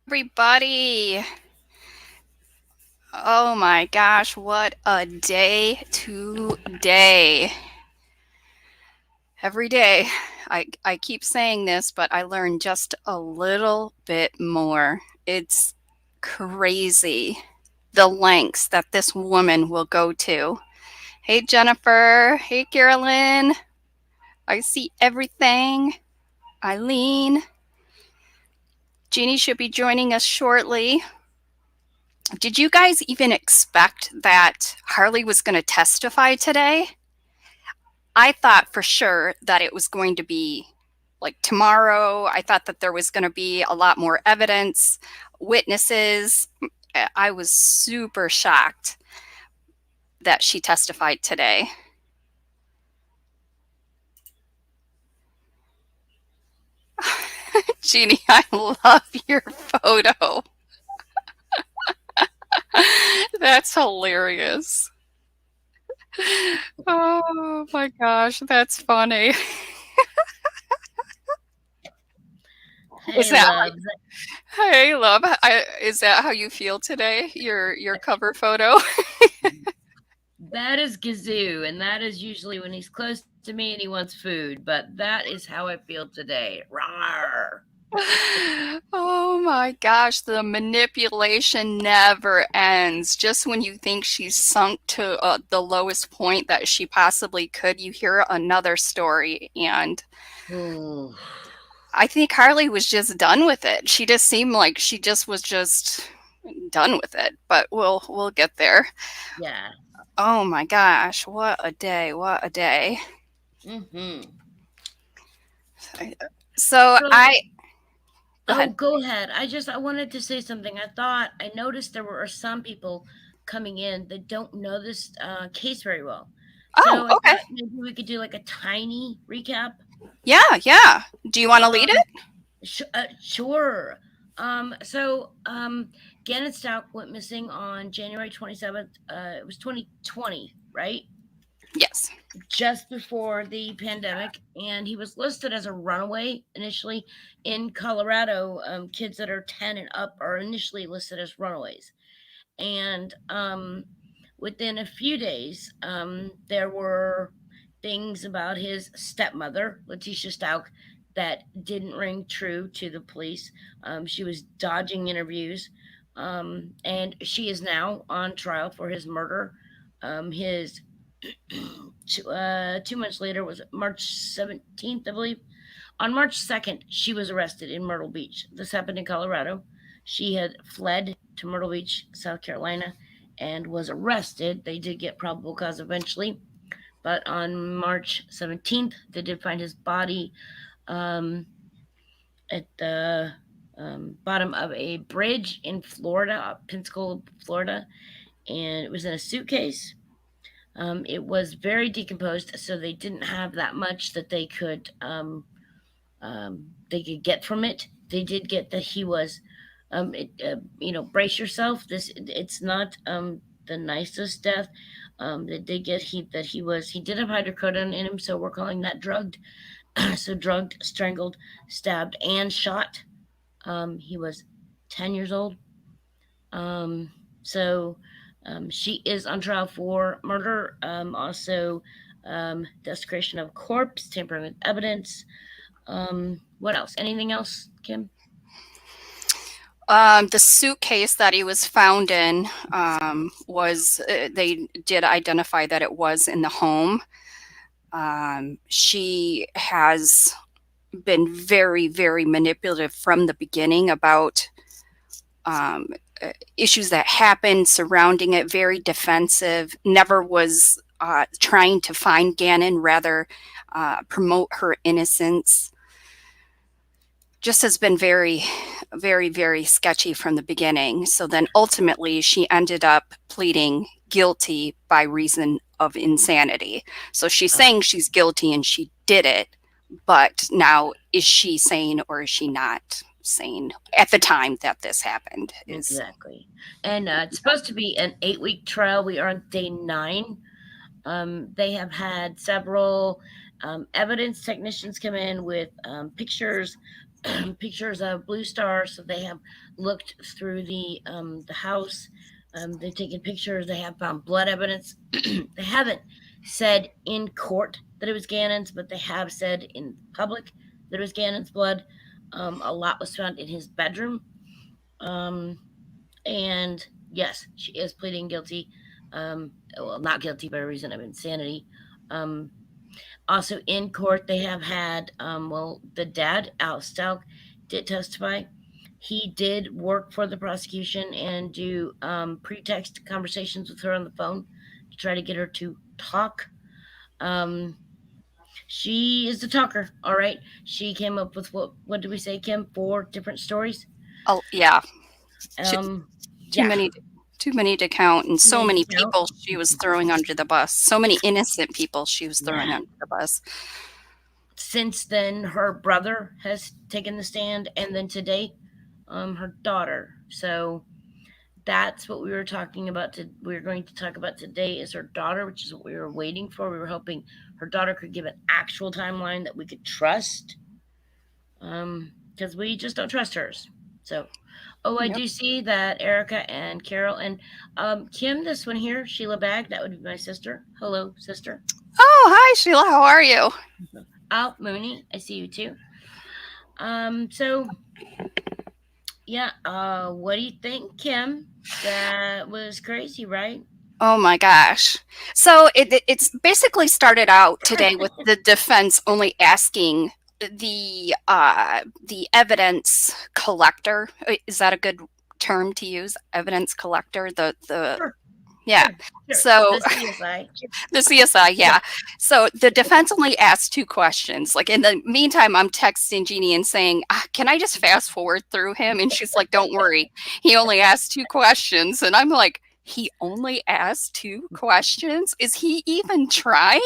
everybody. Oh my gosh, what a day today. Every day, I keep saying this, but I learn just a little bit more. It's crazy the lengths that this woman will go to. Hey, Jennifer. Hey, Carolyn. I see everything. Eileen. Jeannie should be joining us shortly. Did you guys even expect that Harley was going to testify today? I thought for sure that it was going to be like tomorrow. I thought that there was going to be a lot more evidence, witnesses. I was super shocked that she testified today. Jeannie, I love your photo. That's hilarious. Oh my gosh, that's funny. Is Hey, that love. hey love? Is that how you feel today? Your cover photo? That is Gazoo, and that is usually when he's close to me and he wants food, but that is how I feel today. Rawr. Oh my gosh, the manipulation never ends. Just when you think she's sunk to the lowest point that she possibly could, you hear another story. And Ooh. I think Harley was just done with it. She just seemed like she just was just done with it. But we'll get there. Yeah. Oh my gosh, what a day! What a day! Mm-hmm. So So, I go oh, ahead. go ahead. I wanted to say something. I noticed there were some people coming in that don't know this case very well. Oh, So I okay. thought maybe we could do like a tiny recap. Yeah, yeah. Do you want to lead Um, it? Sure. Gannon Stauch went missing on January 27th. It was 2020, right? Yes. Just before the pandemic. And he was listed as a runaway initially in Colorado. Kids that are 10 and up are initially listed as runaways. And within a few days, there were things about his stepmother, Letecia Stauch, that didn't ring true to the police. She was dodging interviews, and she is now on trial for his murder. His 2 months later was March 17th, I believe. On March 2nd, she was arrested in Myrtle Beach. This happened in Colorado. She had fled to Myrtle Beach, South Carolina, and was arrested. They did get probable cause eventually, but on March 17th, they did find his body um, at the bottom of a bridge in Florida, Pensacola, Florida, and it was in a suitcase. It was very decomposed, so they didn't have that much that they could get from it. They did get that he was, brace yourself. It's not the nicest death. They did get he did have hydrocodone in him, so we're calling that drugged. So drugged, strangled, stabbed, and shot. He was 10 years old. Um, so she is on trial for murder, also desecration of corpse, tampering with evidence. What else? Anything else, Kim? The suitcase that he was found in was, they did identify that it was in the home. She has been very, very manipulative from the beginning about um, issues that happened surrounding it, very defensive, never was trying to find Gannon, rather promote her innocence. Just has been very, very, very sketchy from the beginning. So then ultimately she ended up pleading guilty by reason of insanity. So she's Oh, saying she's guilty and she did it, but now is she sane or is she not sane at the time that this happened? Is exactly. And it's supposed to be an 8-week trial. We are on day 9. They have had several evidence technicians come in with pictures pictures of Blue Star. So they have looked through the house. They've taken pictures. They have found blood evidence. They haven't said in court that it was Gannon's, but they have said in public that it was Gannon's blood. A lot was found in his bedroom. Um, and yes, she is pleading guilty. Well, not guilty by reason of insanity. Um, Also in court, they have had, well, the dad, Al Stauch, did testify. He did work for the prosecution and do pretext conversations with her on the phone to try to get her to talk. Um, she is the talker, all right. She came up with what did we say, Kim? 4 different stories. Oh, yeah. Too, Um, too yeah, many too many to count, and too so many to many count. people she was throwing under the bus. So many innocent people she was throwing Yeah. under the bus. Since then, her brother has taken the stand, and then today, her daughter. So that's what we were talking about. We were going to talk about today is her daughter, which is what we were waiting for. We were hoping her daughter could give an actual timeline that we could trust, because we just don't trust hers. So, oh, I Yep. do see that Erica and Carol and Kim, this one here, Sheila Bag, that would be my sister. Hello, sister. Oh, hi, Sheila. How are you? Al Mooney, I see you too. So yeah, what do you think, Kim? That was crazy, right? Oh my gosh. So it's basically started out today with the defense only asking the evidence collector. Is that a good term to use? Evidence collector. The Sure, yeah. sure, sure. So The CSI. the CSI, Yeah. yeah. So the defense only asked 2 questions. Like in the meantime, I'm texting Jeannie and saying, "Can I just fast forward through him?" And she's like, "Don't worry, he only asked 2 questions." And I'm like, "He only asked 2 questions? Is he even trying?"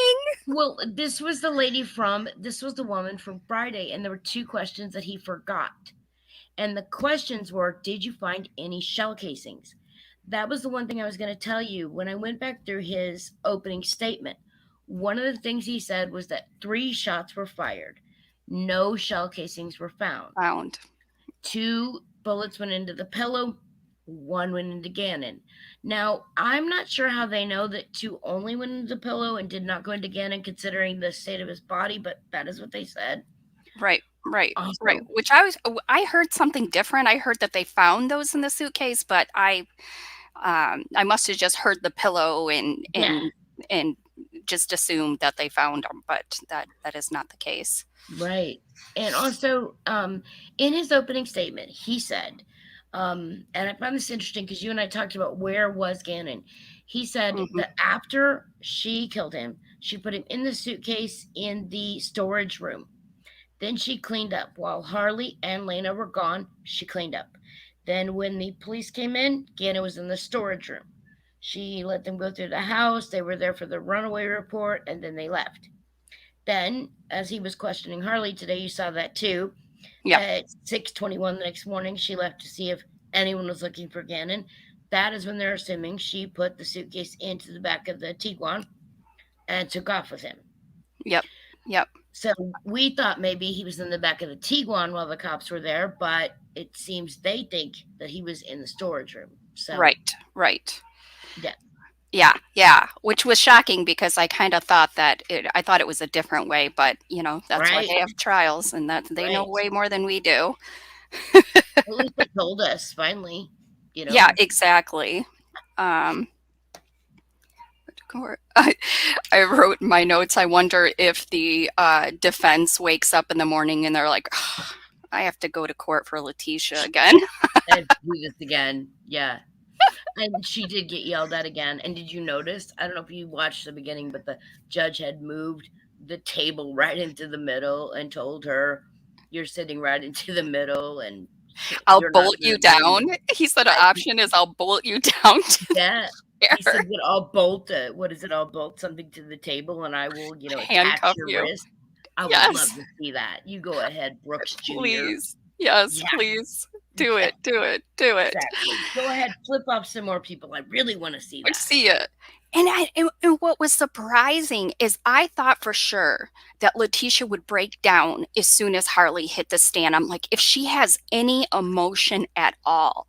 Well, this was the woman from Friday, and there were 2 questions that he forgot. And the questions were, did you find any shell casings? That was the one thing I was going to tell you. When I went back through his opening statement, one of the things he said was that 3 shots were fired, no shell casings were found. Found. 2 bullets went into the pillow, one went into Gannon. Now, I'm not sure how they know that 2 only went into the pillow and did not go into Gannon, considering the state of his body, but that is what they said. Right, right, right. Also, Which I heard something different. I heard that they found those in the suitcase, but I must have just heard the pillow yeah, and just assumed that they found them, but that is not the case. right. And also, in his opening statement, he said, and I found this interesting because you and I talked about where was Gannon. He said Hmm. that after she killed him, she put him in the suitcase in the storage room. Then she cleaned up. While Harley and Lena were gone, she cleaned up. Then, when the police came in, Gannon was in the storage room. She let them go through the house. They were there for the runaway report, and then they left. Then, as he was questioning Harley today, you saw that too. Yeah, At 6:21 the next morning, she left to see if anyone was looking for Gannon. That is when they're assuming she put the suitcase into the back of the Tiguan and took off with him. yep, yep. So we thought maybe he was in the back of the Tiguan while the cops were there, but it seems they think that he was in the storage room. So, Right, right. yeah, Yeah, yeah, which was shocking because I kind of thought I thought it was a different way, but that's why right, they have trials and that they know right. way more than we do. At least they told us finally, you Yeah, know. exactly. Um, I, I wrote in my notes, I wonder if the defense wakes up in the morning and they're like, "Oh, I have to go to court for Letecia again." And do this again. Yeah. And she did get yelled at again. And did you notice? I don't know if you watched the beginning, but the judge had moved the table right into the middle and told her, "You're sitting right into the middle, and I'll you're not bolt going you to move." down. He said an I, option is I'll bolt you down to yeah. the He chair, said that I'll bolt, what is it? I'll bolt something to the table and I will, attach handcuff your you. wrist. I would love Yes, to see that. You go ahead, Brooks Jr. please. Yes, Yeah, please. Do yeah, it, do it, do it. exactly. Go ahead, flip off some more people. I really want to see I that. see it. And what was surprising is I thought for sure that Letecia would break down as soon as Harley hit the stand. I'm like, if she has any emotion at all,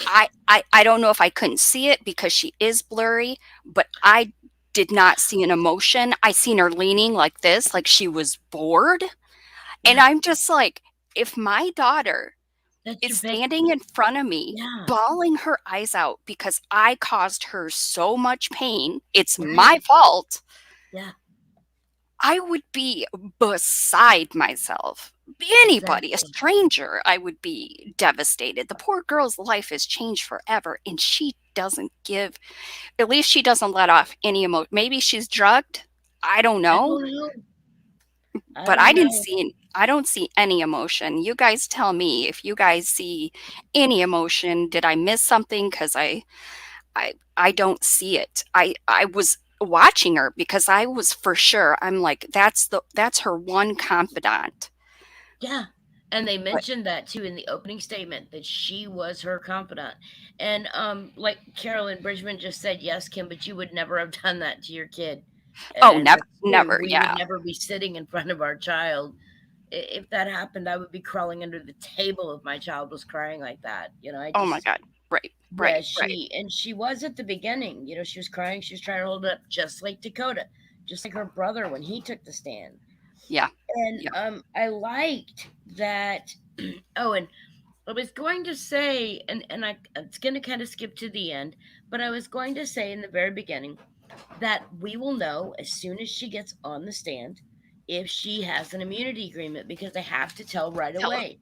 I don't know if I couldn't see it because she is blurry, but I did not see an emotion. I seen her leaning like this, like she was bored. And Yeah, I'm just like, if my daughter that's is your best. standing in front of me, Yeah, bawling her eyes out because I caused her so much pain, it's right. my fault, Yeah, I would be beside myself. Anybody, a exactly. stranger, I would be devastated. The poor girl's life has changed forever, and she doesn't give, at least she doesn't let off any emotion. Maybe she's drugged. I don't I know, don't know. I but don't know. I don't see any emotion. You guys tell me if you guys see any emotion. Did I miss something? Because I don't see it. I was watching her because I was for sure. I'm like, that's her one confidant. Yeah. And they But mentioned that too in the opening statement that she was her confidant. And like Carolyn Bridgman just said, yes, Kim, but you would never have done that to your kid. oh, And never, that's true. never, We would yeah. never be sitting in front of our child. If that happened, I would be crawling under the table if my child was crying like that. I Oh my just, God. Right, yeah, right, right. she was at the beginning. She was crying. She was trying to hold it up just like Dakota, just like her brother when he took the stand. Yeah, And yeah. I liked that. Oh, and I was going to say, and it's going to kind of skip to the end, but I was going to say in the very beginning that we will know as soon as she gets on the stand if she has an immunity agreement because they have to tell right Tell her. away.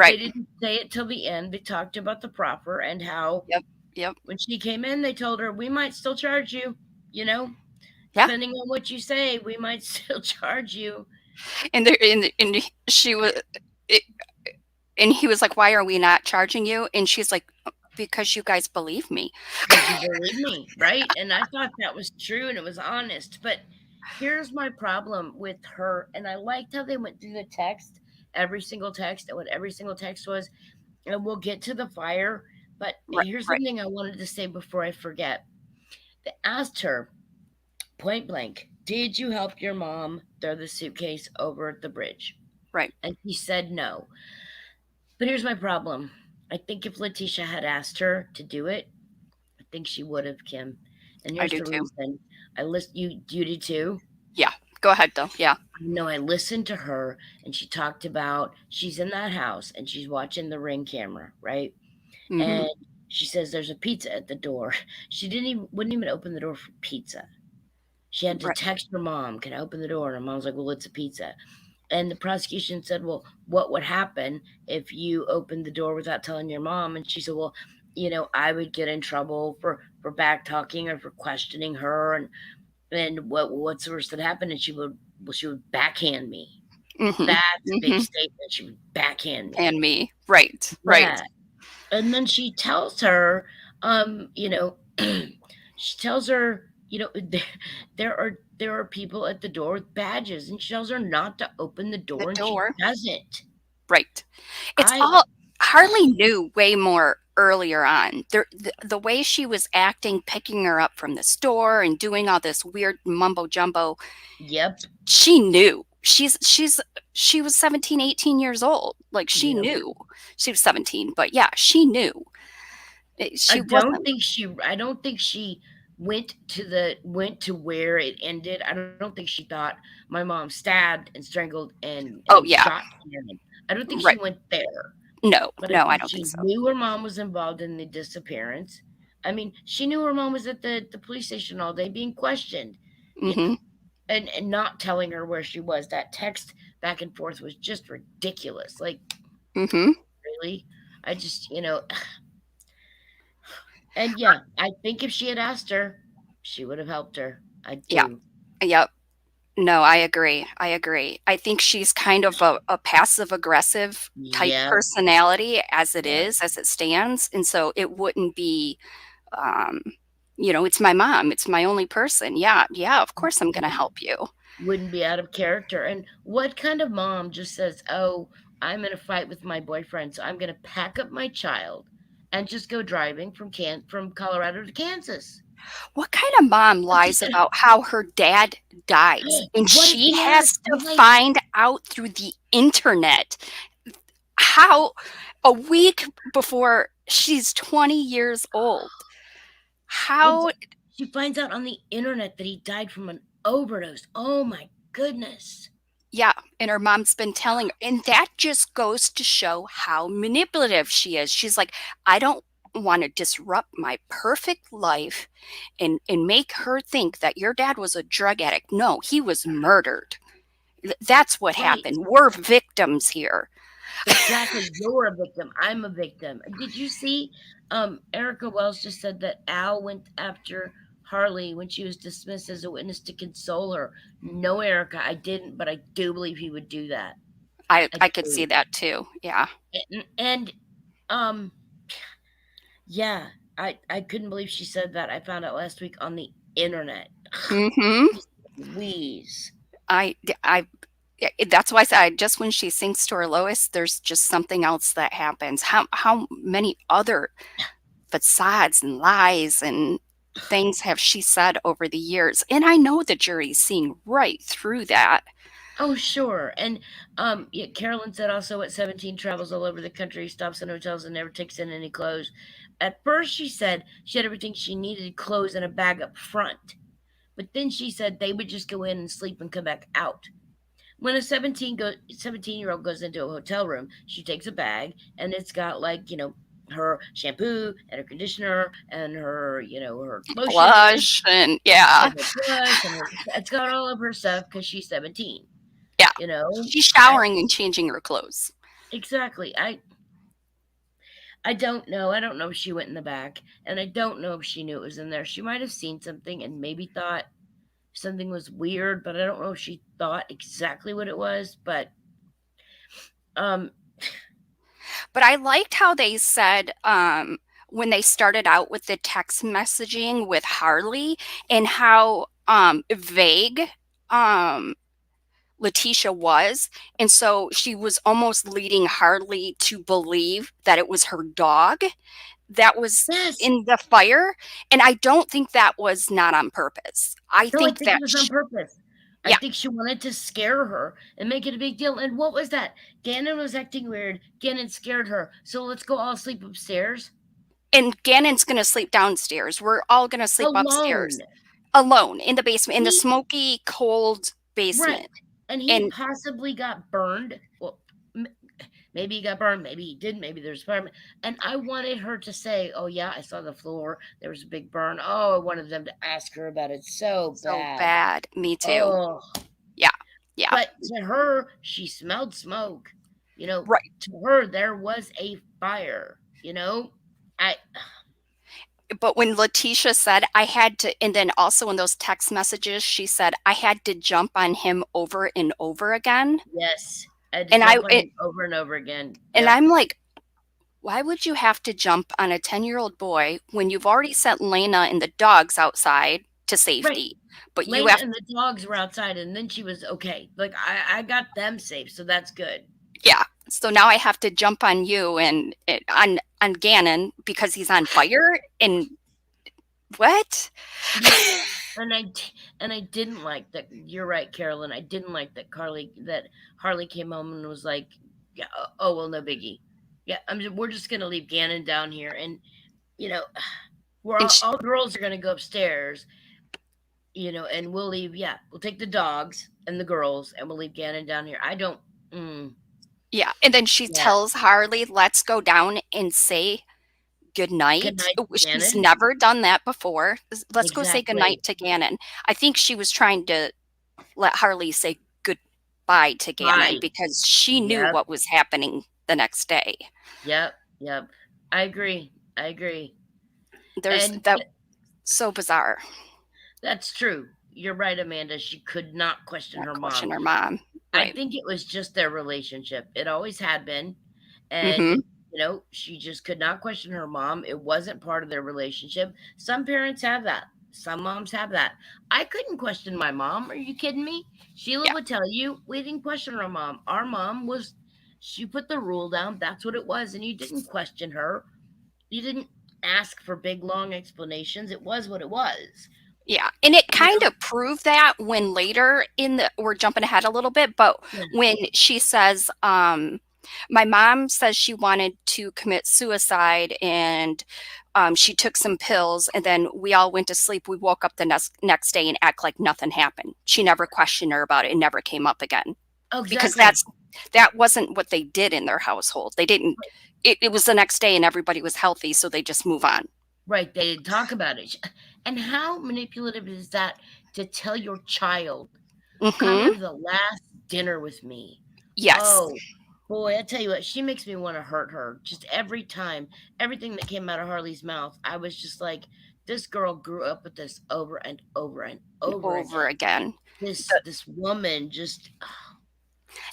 They Right. didn't say it till the end. They talked about the proffer and how Yep, yep. when she came in, they told her, we might still charge you, you know, Yeah. depending on what you say, we might still charge you And she was, it, and he was like, "Why are we not charging you?" And she's like, "Because you guys believe me." because you believe me, right? And I thought that was true and it was honest. But here's my problem with her. And I liked how they went through the text, every single text, and what every single text was. And we'll get to the fire. But Right, here's right, something I wanted to say before I forget. They asked her point blank, did you help your mom throw the suitcase over the bridge? right. And she said no. But here's my problem. I think if Letecia had asked her to do it, I think she would have, Kim. And I here's do the too. reason. I list you do too. Yeah. Go ahead though. Yeah. I know I listened to her and she talked about she's in that house and she's watching the ring camera, right? Mhm. And she says there's a pizza at the door. She didn't even wouldn't even open the door for pizza. She had to Right. text her mom, can I open the door? And her mom's like, well, it's a pizza. And the prosecution said, well, what would happen if you opened the door without telling your mom? And she said, well, I would get in trouble for back talking or for questioning her, and what's the worst that happened? And she would backhand me. Mhm. That's a big Mhm. statement. She would backhand me. And me. Right. Right. Yeah. And then she tells her, she tells her, there are people at the door with badges, and she tells her not to open the The door, and she door. doesn't. Right. It's I all Harley knew way more earlier on. The way she was acting, picking her up from the store and doing all this weird mumbo jumbo, Yep, she knew. She was 17, 18 years old. Like she yep. knew. She was 17, but yeah, she knew. I She don't wasn't. think she I don't think she went to where it ended. I don't think she thought my mom stabbed and strangled Oh and yeah. shot Gannon. I don't think she Right. went there. No. But I No, I think don't think she so. knew her mom was involved in the disappearance. I mean, she knew her mom was at the police station all day being questioned, you Mhm. know, and not telling her where she was. That text back and forth was just ridiculous. Like, Mhm. really? I just, and yeah, I think if she had asked her, she would have helped her. I Yeah. do. Yep. No, I agree. I agree. I think she's kind of a passive aggressive type Yep. personality Yep. as it stands, and so it wouldn't be, um, it's my mom. It's my only person. Yeah, yeah. Of course, I'm gonna Right. help you. Wouldn't be out of character. And what kind of mom just says, "Oh, I'm in a fight with my boyfriend, so I'm going to pack up my child and just go driving from Colorado to Kansas. What kind of mom lies about how her dad dies and What if she he has asked? to Right. find out through the internet how a week before she's 20 years old? Well, How? she finds out on the internet that he died from an overdose. Oh my goodness. Yeah, and her mom's been telling her, and that just goes to show how manipulative she is. She's like, I don't want to disrupt my perfect life and make her think that your dad was a drug addict. No, he was murdered. That's what Right. happened. We're victims here. Exactly. You're a victim. I'm a victim. Did you see Erica Wells just said that Al went after Harley when she was dismissed as a witness to console her? No, Erica, I didn't, but I do believe he would do that. I I could see do. that too. Yeah. And um yeah, I couldn't believe she said that. I found out last week on the internet. Mhm. Jeez Louise. I I that's why I said just when she sinks to her lowest, there's just something else that happens. How many other facades and lies and things have she said over the years? And I know the jury's seeing right through that. Oh, sure. And yeah, Carolyn said also at 17 travels all over the country, stops in hotels and never takes in any clothes. At first she said she had everything she needed, clothes in a bag up front. But then she said they would just go in and sleep and come back out. When a 17-year-old goes into a hotel room, she takes a bag and it's got like, her shampoo and her conditioner and her lotion Blush and yeah, and her brush and it's got all of her stuff because she's 17. yeah. You know, She's I showering and changing her clothes. exactly. I don't know. I don't know if she went in the back, and I don't know if she knew it was in there. She might have seen something and maybe thought something was weird, but I don't know if she thought exactly what it was. But um, But I liked how they said when they started out with the text messaging with Harley and how vague um, Letecia was. And so she was almost leading Harley to believe that it was her dog that was yes, in the fire. And I don't think that was not on purpose. I no, I think think that, it was on purpose. I yeah. think she wanted to scare her and make it a big deal. And what was that? Gannon was acting weird. Gannon scared her. So let's go all sleep upstairs And Gannon's going to sleep downstairs. We're all going to sleep upstairs alone. alone in the basement, in the He smoky, cold right, basement. and he And possibly got burned. Well, maybe he got burned, maybe he didn't, maybe there's fire. And I wanted her to say, "Oh yeah, I saw the floor. There was a big burn." Oh, I wanted them to ask her about it so so bad. bad. Me too. Oh, Yeah. Yeah. but to her, she smelled smoke. Right. To her, there was a fire. I But when Letecia said I had to, and then also in those text messages, she said I had to jump on him over and over again. yes, I had to And I, jump on him over and over again. and Yep, I'm like, why would you have to jump on a 10-year-old boy when you've already sent Lena and the dogs outside to right. safety? But you Lena have, and the dogs were outside, and then she was okay. Like I got them safe, so that's good. yeah. So now I have to jump on you and on Gannon because he's on fire. And what? Yeah, and and I didn't like that. You're right, Carolyn. I didn't like that Harley came home and was like, "Yeah, oh well, no biggie. Yeah, we're just gonna leave Gannon down here, and you know, we're And she, all the girls are gonna go upstairs, and we'll leave. Yeah, we'll take the dogs and the girls, and we'll leave Gannon down here. I don't. Mm, yeah. And then she yeah, tells Harley, let's go down and say good good night. night, She's Gannon. never done that before. Let's go say good Exactly. night to Gannon. I think she was trying to let Harley say goodbye to Gannon Bye. because she knew Yep. what was happening the next day. Yep. Yep. I agree. I agree. There's And that so bizarre. that's true. You're right, Amanda. She could not question Not her question mom. her mom. I Right. think it was just their relationship. It always had been. And, Mm-hmm. she just could not question her mom. It wasn't part of their relationship. Some parents have that. Some moms have that. I couldn't question my mom. Are you kidding me? Sheila Yeah. would tell you we didn't question our mom. Our mom was She put the rule down. That's what it was. And you didn't question her. You didn't ask for big, long explanations. It was what it was. Yeah, and it You kind know? of proved that when later in the we're jumping ahead a little bit, but Yeah. when she says, my mom says she wanted to commit suicide and she took some pills and then we all went to sleep. We woke up the next day and act like nothing happened. She never questioned her about it. It never came up again Oh, because exactly. that wasn't what they did in their household. They didn't. It was the next day and everybody was healthy, so they just move on. Right. They didn't talk about it. And how manipulative is that to tell your child, come Hmm. have the last dinner with me? Yes. Oh, boy, I tell you what, she makes me want to hurt her. Just every time, everything that came out of Harley's mouth, I was just like, this girl grew up with this over and over and over Over again. again. This woman just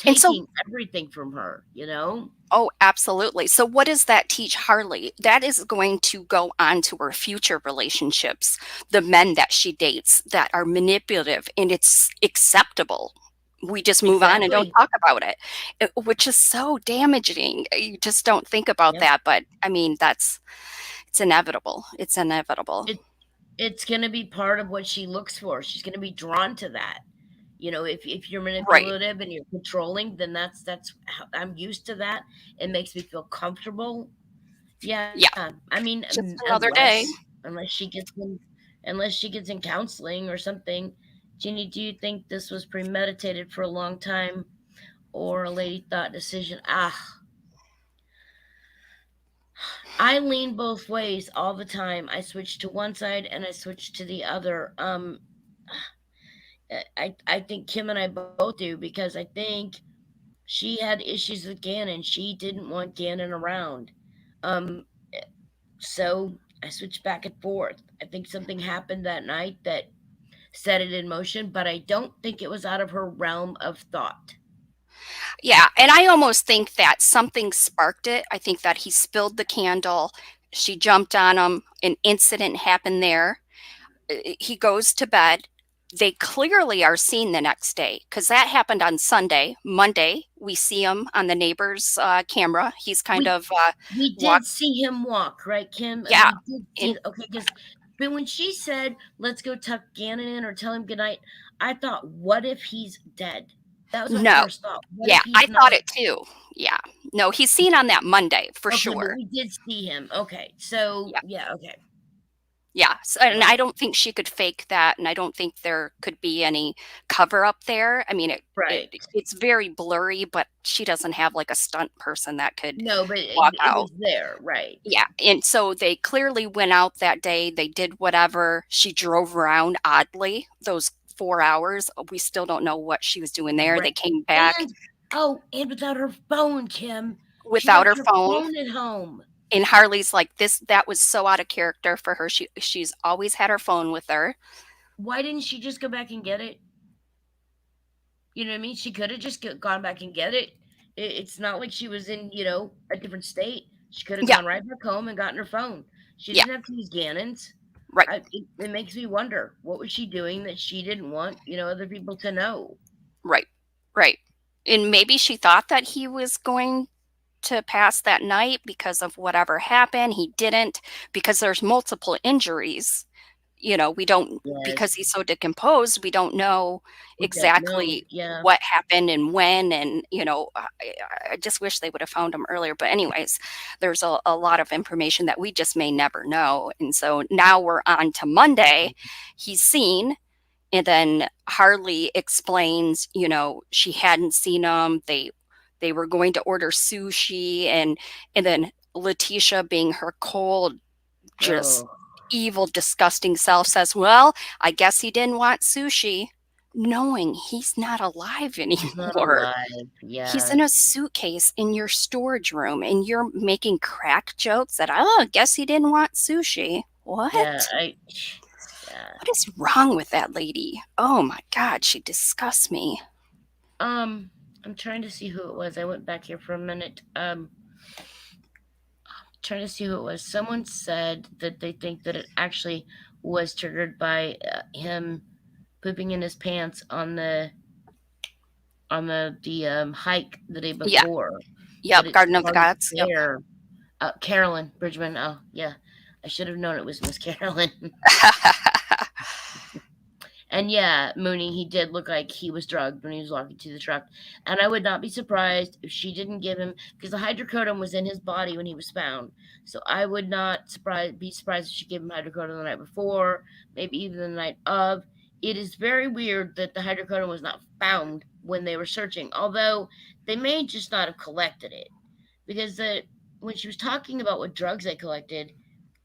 And so, taking everything from her, you know? oh, absolutely. So, what does that teach Harley? That is going to go on to her future relationships, the men that she dates that are manipulative, and it's acceptable. We just move on and don't Exactly. talk about it, which is so damaging. You just don't think about Yep. that. But I mean, it's inevitable. It's inevitable. It it's gonna be part of what she looks for. She's gonna be drawn to that. You know, if you're Right. manipulative and you're controlling, then that's how I'm used to that. It makes me feel comfortable. Yeah, Yeah. I mean, Just another day. unless she gets in counseling or something. Jeannie, do you think this was premeditated for a long time or a lady thought decision? I lean both ways all the time. I switch to one side and I switch to the other. I think Kim and I both do because I think she had issues with Gannon. She didn't want Gannon around. Um, so I switched back and forth. I think something happened that night that set it in motion, but I don't think it was out of her realm of thought. Yeah, and I almost think that something sparked it. I think that he spilled the candle. She jumped on him. An incident happened there. He goes to bed. They clearly are seen the next day because that happened on Sunday. Monday, we see him on the neighbor's camera. He's kind We of we walk. did see him walk, right, Kim? Yeah, We did see in, it. Okay, because but when she said, "Let's go tuck Gannon in or tell him goodnight," I thought, "What if he's dead?" That was my no, first thought. What yeah, if I he's not? thought it too. Yeah, no, he's seen on that Monday for Okay, but sure. we did see him. Okay, so Yeah. yeah, okay, Yeah, so, and I right, don't think she could fake that, and I don't think there could be any cover up there. I mean, right. it's very blurry, but she doesn't have like a stunt person that could No, but walk it out. was there, right? Yeah, and so they clearly went out that day. They did whatever. She drove around oddly those 4 hours. We still don't know what she was doing there. Right. They came back And and without her phone, Kim. She without left her her phone. phone at home. And Harley's like, this, that was so out of character for her. She's always had her phone with her. Why didn't she just go back and get it? You know what I mean? She could have just gone back and get it. It's not like she was in, a different state. She could have Yeah, gone right back home and gotten her phone. She yeah, didn't have to use Gannon's. right. It makes me wonder what was she doing that she didn't want, other people to know. Right, right. And maybe she thought that he was going to pass that night because of whatever happened. He didn't because there's multiple injuries. We don't, because Yes, he's so decomposed, we don't know we don't know. exactly Yeah, what happened and when. And, I just wish they would have found him earlier. But, anyways, there's a lot of information that we just may never know. And so now we're on to Monday. He's seen. And then Harley explains, she hadn't seen him. They were going to order sushi, and then Letecia, being her cold, just oh, evil, disgusting self, says, "Well, I guess he didn't want sushi," knowing he's not alive he's not anymore. alive. He's Yeah, in a suitcase in your storage room, and you're making crack jokes that, "Oh, I guess he didn't want sushi." yeah. What? Yeah. What is wrong with that lady? Oh my God, she disgusts me. I'm trying to see who it was. I went back here for a minute. Trying to see who it was. Someone said that they think that it actually was triggered by him pooping in his pants on the hike the day Yeah, before. Yep, but it Garden of the started Gods. Yep. there. Carolyn Bridgman. Oh, yeah. I should have known it was Miss Carolyn. And yeah, Mooney, he did look like he was drugged when he was walking to the truck. And I would not be surprised if she didn't give him, because the hydrocodone was in his body when he was found. So I would not be surprised if she gave him hydrocodone the night before, maybe even the night of. It is very weird that the hydrocodone was not found when they were searching, although they may just not have collected it. Because when she was talking about what drugs they collected,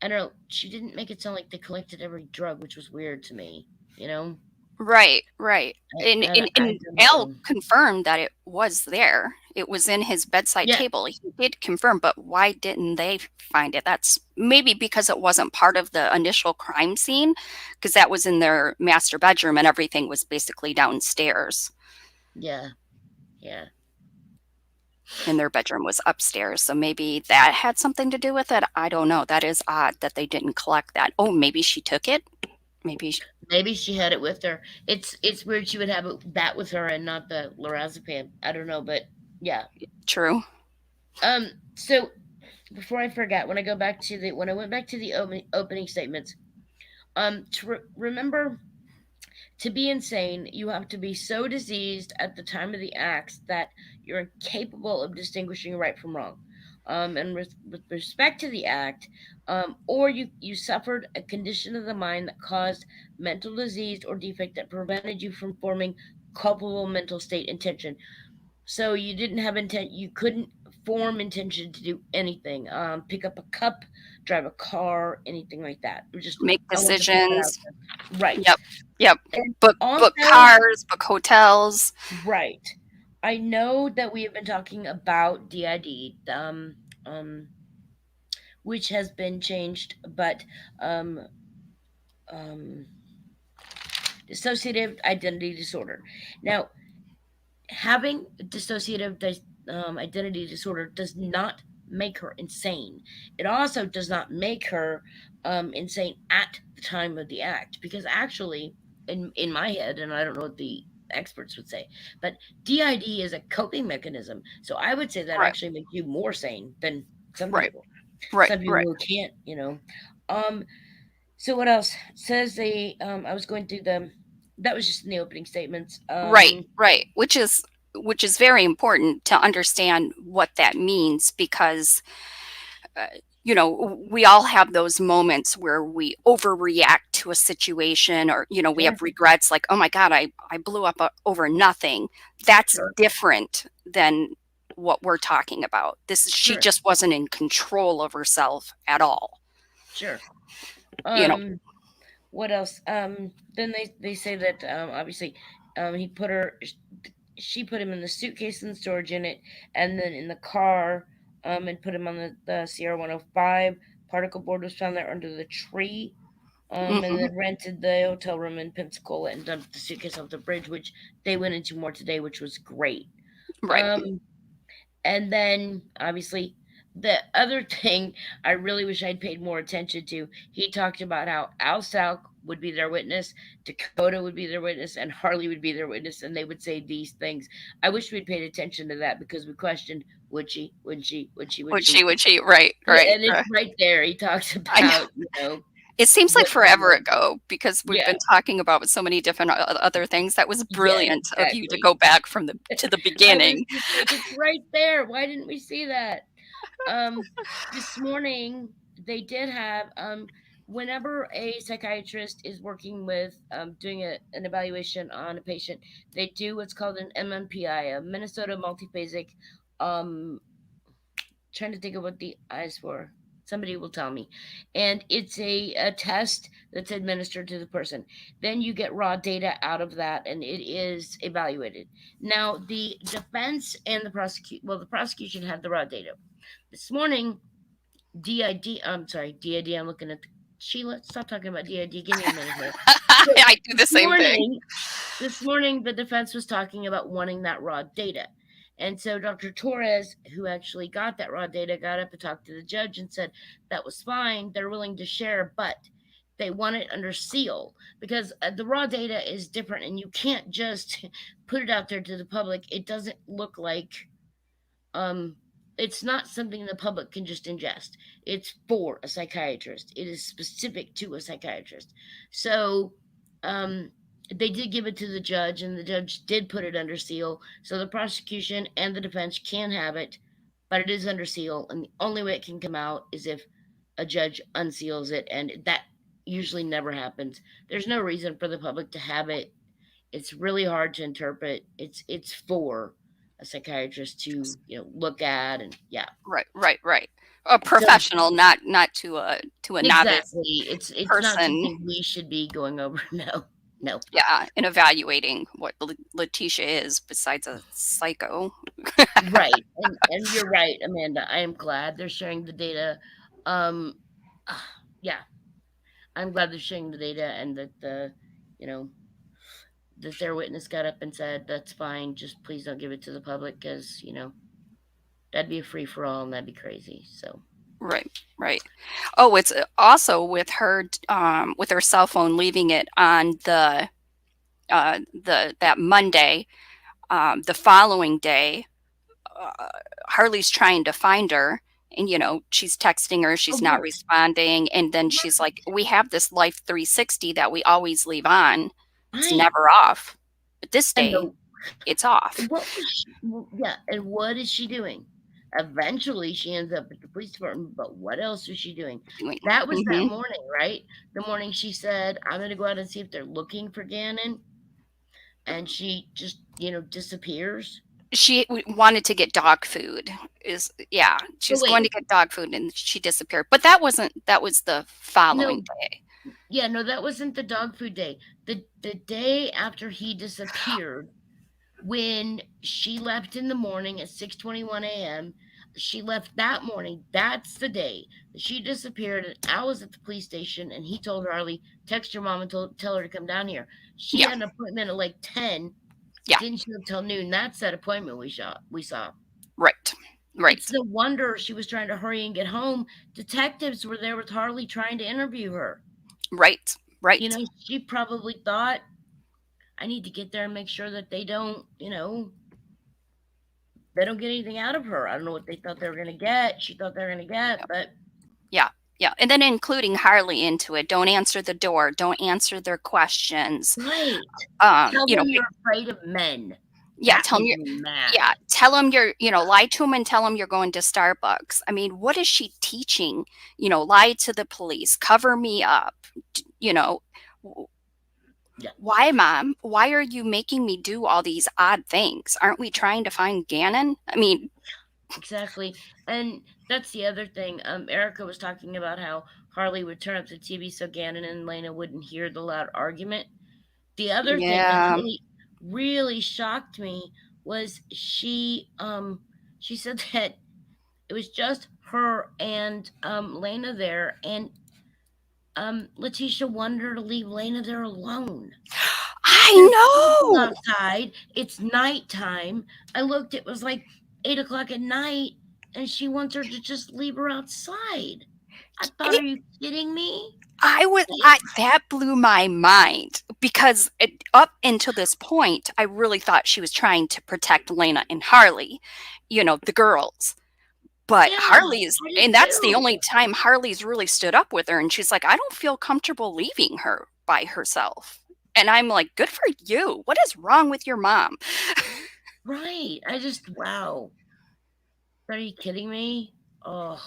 I don't know, she didn't make it sound like they collected every drug, which was weird to me, you know? Right, right. I And I and I and don't Al know. confirmed that it was there. It was in his bedside Yeah, table. He did confirm, but why didn't they find it? That's maybe because it wasn't part of the initial crime scene, because that was in their master bedroom and everything was basically downstairs, yeah, yeah. and their bedroom was upstairs. So maybe that had something to do with it. I don't know. That is odd that they didn't collect that. Oh, maybe she took it. Maybe Maybe she had it with her. It's weird she would have that with her and not the lorazepam. I don't know, but yeah. true. So before I forget, when I went back to the opening statements, remember, to be insane, you have to be so diseased at the time of the acts that you're incapable of distinguishing right from wrong. And with respect to the act, or you suffered a condition of the mind that caused mental disease or defect that prevented you from forming culpable mental state intention. So you didn't have intent. You couldn't form intention to do anything. Pick up a cup, drive a car, anything like that. Just Make I want to put that out decisions. there. Right. Yep. Yep. And Book also, cars, book hotels. right. I know that we have been talking about DID, which has been changed, but um, um, dissociative identity disorder. Now, having identity disorder does not make her insane. It also does not make her insane at the time of the act, because actually, in my head, and I don't know what the experts would say, but DID is a coping mechanism. So I would say that Right. actually makes you more sane than some Right. people. Right. Some Right. people who can't, Um, so what else? Says I was going through the that was just in the opening statements. Right. Right. Which is very important to understand what that means because uh, we all have those moments where we overreact to a situation or we have Sure, regrets like, oh my god, I blew up over nothing. That's sure, different than what we're talking about. She sure, just wasn't in control of herself at all. sure. you know Um, what else? Then they say that obviously, he put her, she put him in the suitcase in the storage unit, and then in the car, and put him on the Sierra 105. Particle board was found there under the tree. And hmm then rented the hotel room in Pensacola and dumped the suitcase off the bridge, which they went into more today, which was great. right. Um, And then, obviously, the other thing I really wish I'd paid more attention to, he talked about how Al Stauch would be their witness, Dakota would be their witness, and Harley would be their witness, and they would say these things. I wish we'd paid attention to that because we questioned, would she, would she, would she, would she? Would she right, Yeah, right, and it's right. right there. He talks I know. about, It seems like what forever ago because we've yeah, been talking about so many different other things. That was yes, brilliant of you to exactly. go back from the to the I was beginning. just like, it's right there. Why didn't we see that? Um, this morning they did have whenever a psychiatrist is working with doing an evaluation on a patient, they do what's called an MMPI, a Minnesota multiphasic. Um, Trying to think of what the eyes for. Somebody will tell me. And it's a test that's administered to the person. Then you get raw data out of that and it is evaluated. Now, the defense and the prosecution had the raw data. This morning, I'm sorry, DID, I'm looking at Sheila, stop talking about DID. Give me a minute here. So I do the this same thing. morning, this morning, the defense was talking about wanting that raw data. And so Dr. Torres, who actually got that raw data, got up and talked to the judge and said that was fine. They're willing to share, but they want it under seal because the raw data is different and you can't just put it out there to the public. It doesn't look like um it's not something the public can just ingest. It's for a psychiatrist. It is specific to a psychiatrist. So um, they did give it to the judge, and the judge did put it under seal. So the prosecution and the defense can have it, but it is under seal. And the only way it can come out is if a judge unseals it. And that usually never happens. There's no reason for the public to have it. It's really hard to interpret. It's for a psychiatrist to look at, and yeah. Right, right, right. A So professional, not to a novice exactly, it's not person. something we should be going over. No, no. Yeah, and evaluating what Letecia is besides a psycho. Right, and you're right, Amanda. I am glad they're sharing the data. Um, yeah, I'm glad they're sharing the data, and that you know, that their witness got up and said, "That's fine. Just please don't give it to the public, because that'd be a free for all, and that'd be crazy." So Right, right. Oh, it's also with her cell phone, leaving it on the that Monday. The following day, uh, Harley's trying to find her, and she's texting her, oh she's not yes, responding, and then she's like, "We have this Life 360 that we always leave on. It's right. never off, but this And day it's off." what was yeah, and what is she doing? Eventually, she ends up at the police department, but what else was she doing? Doing. That was that Hmm. morning, right? The morning she said, "I'm going to go out and see if they're looking for Gannon," and she just, disappears. She wanted to get dog food. Is Yeah, she So was going wait, to get dog food and she disappeared. But that was the following no, day. yeah, no, that wasn't the dog food day. The day after he disappeared, when she left in the morning at 6:21 a.m. She left that morning. That's the day that she disappeared. And I was at the police station, and he told Harley, "Text your mom and tell her to come down here." She Yeah, had an appointment at like 10, yeah, didn't show up till noon. That's that appointment we saw. right, It's right, no wonder she was trying to hurry and get home. Detectives were there with Harley trying to interview her. right, right. She probably thought, "I need to get there and make sure that they don't get anything out of her." I don't know what they thought they were going to get. She thought they were going to get, but Yeah, yeah. And then including Harley into it. Don't answer the door. Don't answer their questions. right. Tell You know, them you're afraid of men. yeah, That tell made me. me mad. Yeah, tell them lie to them and tell them you're going to Starbucks. I mean, what is she teaching? Lie to the police, cover me up. You know, Yeah, why, mom? Why are you making me do all these odd things? Aren't we trying to find Gannon? I mean, exactly. And that's the other thing. Erica was talking about how Harley would turn up the TV so Gannon and Lena wouldn't hear the loud argument. The other thing that yeah. really, really shocked me was she said that it was just her and Lena there, and Letecia wanted her to leave Lena there alone. There's people I know. outside. It's nighttime. I looked, it was like 8 o'clock at night, and she wants her to just leave her outside. I thought, And are you kidding me? that blew my mind because up until this point, I really thought she was trying to protect Lena and Harley, the girls. But Yeah, Harley's, I did and that's the too. only time Harley's really stood up with her. And she's like, I don't feel comfortable leaving her by herself. And I'm like, good for you. What is wrong with your mom? Right. I just, wow. Are you kidding me? Oh,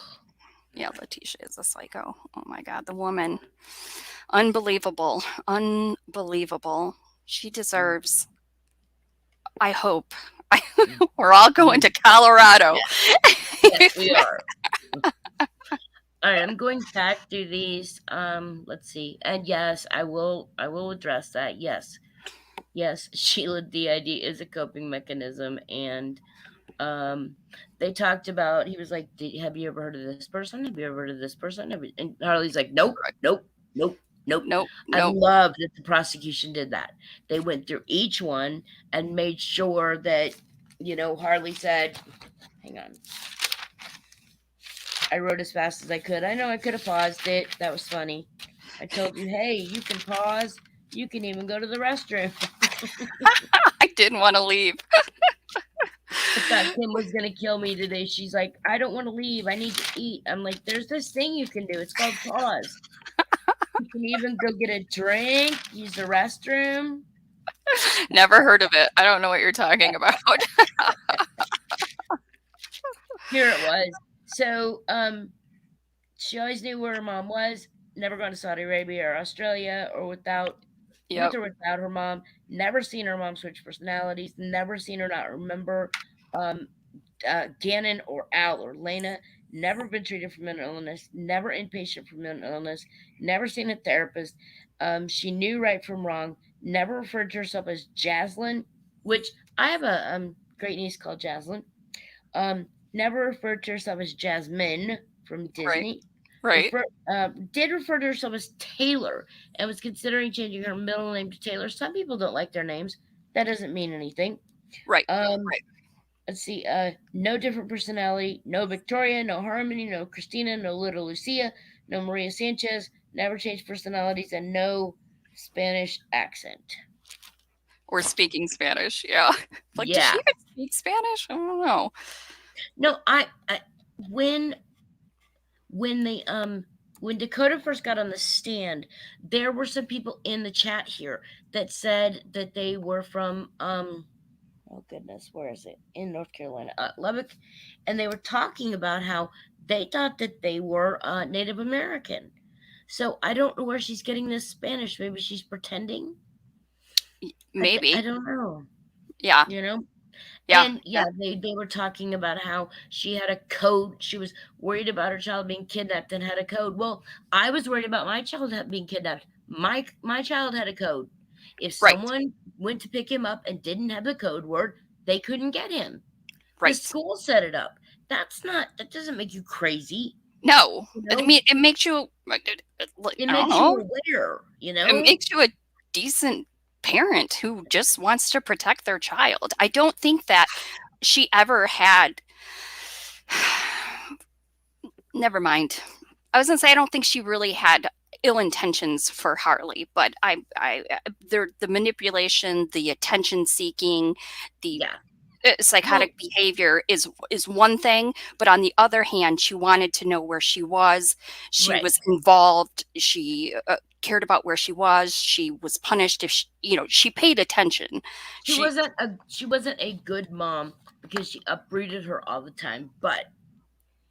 Yeah, Letecia is a psycho. Oh my God, the woman. Unbelievable. Unbelievable. She deserves, I hope. We're all going to Colorado. yes, yes, we are. All right, I'm going back through these. Let's see. And yes, I will address that. Yes. Yes, Sheila DID is a coping mechanism, and um they talked about, he was like, have you ever heard of this person? Have you ever heard of this person? And Harley's like, nope, nope, nope, nope. Nope, I nope. love that the prosecution did that. They went through each one and made sure that, Harley said, hang on, I wrote as fast as I could. I know I could have paused it. That was funny. I told you, hey, you can pause. You can even go to the restroom. I didn't want to leave. I thought Kim was gonna kill me today. She's like, I don't want to leave. I need to eat. I'm like, there's this thing you can do. It's called pause. You can even go get a drink, use the restroom. Never heard of it. I don't know what you're talking about. Here it was. So, she always knew where her mom was. Never gone to Saudi Arabia or Australia or without, with Yep. or without her mom. Never seen her mom switch personalities. Never seen her not remember um, Gannon or Al or Lena. Never been treated for mental illness. Never inpatient for mental illness. Never seen a therapist. She knew right from wrong. Never referred to herself as Jaslyn, which I have a great niece called Jaslyn. Never referred to herself as Jasmine from Right. Disney. Right. Did refer to herself as Taylor and was considering changing her middle name to Taylor. Some people don't like their names. That doesn't mean anything. Right. Right. Let's see. No different personality. No Victoria. No Harmony. No Christina. No Little Lucia. No Maria Sanchez. Never changed personalities, and no Spanish accent. Or speaking Spanish. Yeah. Like, does she Yeah. even speak Spanish? I don't know. No. I when when they when Dakota first got on the stand, there were some people in the chat here that said that they were from oh goodness, where is it? In North Carolina, Lubbock, and they were talking about how they thought that they were Native American. So I don't know where she's getting this Spanish. Maybe she's pretending. I Maybe. don't know. Yeah. You know, Yeah. and yeah, they were talking about how she had a code. She was worried about her child being kidnapped and had a code. Well, I was worried about my child being kidnapped. My child had a code. If Right. someone went to pick him up and didn't have the code word, they couldn't get him. The Right. school set it up. That doesn't make you crazy, No. you I know? mean, it makes you, like, It I don't makes you know. aware, you It know? makes you a decent parent who just wants to protect their child. I don't think that she ever had. Never mind. I was gonna say I don't think she really had ill intentions for Harley, but the manipulation, the attention seeking, the Yeah. Well, psychotic behavior is one thing, but on the other hand, she wanted to know where she was. She right. was involved. She cared about where she was. She was punished if she paid attention. She She wasn't a good mom because she uprooted her all the time, but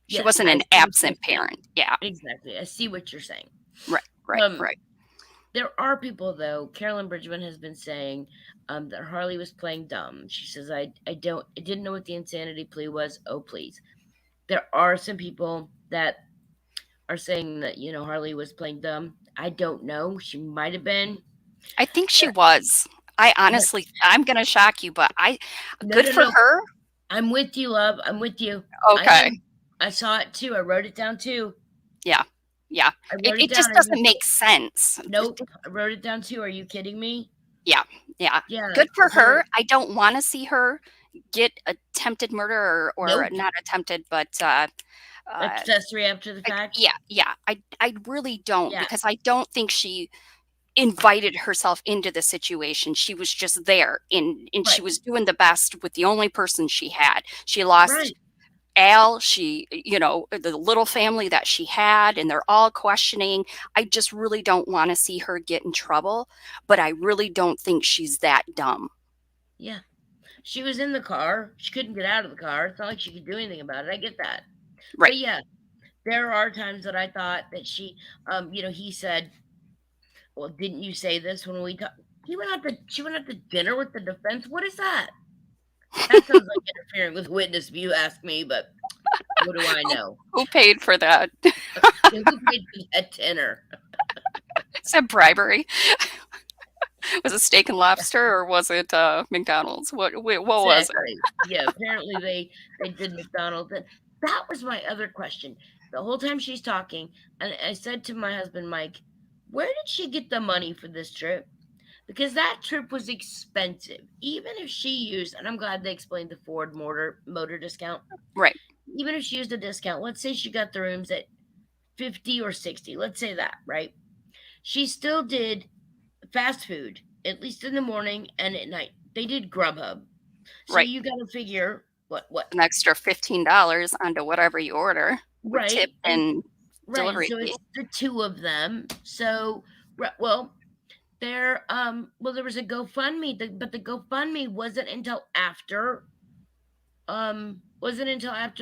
she yes, wasn't I an see what you're absent saying. parent. Yeah, Exactly. I see what you're saying. right, right, Um, right. there are people though. Carolyn Bridgman has been saying that Harley was playing dumb. She says, I didn't know what the insanity plea was. Oh please. There are some people that are saying that Harley was playing dumb. I don't know. She might have been. I think she was. I But honestly, I'm gonna shock you, but no, good no, for no. her. I'm with you, love. I'm with you. I Okay. am. I saw it too. I wrote it down too. Yeah, yeah. I It wrote it it down. just Are you doesn't make sense. Nope. I wrote it down too. Are you kidding me? Yeah, yeah. Yeah, Good for there her. I don't wanna see her get attempted murder or nope. not attempted, but, uh, Accessory after the fact. yeah, yeah. I really don't Yeah, because I don't think she invited herself into the situation. She was just there and she right, was doing the best with the only person she had. She lost right. Al, the little family that she had, and they're all questioning. I just really don't want to see her get in trouble, but I really don't think she's that dumb. Yeah. She was in the car. She couldn't get out of the car. It's not like she could do anything about it. I get that. Right. But yeah, there are times that I thought that he said, well, didn't you say this when we talked? She went out to dinner with the defense. What is that? That sounds like interfering with witness, if you ask me, but what do I Who, know? who paid for that? Who paid for that dinner? Is that bribery? Was it steak and lobster or was it McDonald's? What was it? Exactly. Yeah, apparently they did McDonald's. And that was my other question. The whole time she's talking, and I said to my husband Mike, "Where did she get the money for this trip?" Because that trip was expensive. Even if she used, and I'm glad they explained the Ford motor discount. Right. Even if she used a discount, let's say she got the rooms at 50 or 60. Let's say that, right? She still did fast food, at least in the morning and at night. They did Grubhub. So Right. you got to figure. What? an extra $15 onto whatever you order with tip Right, and and right, delivery so fee. it's the 2 of them. So, well, there was a GoFundMe, but the GoFundMe wasn't until after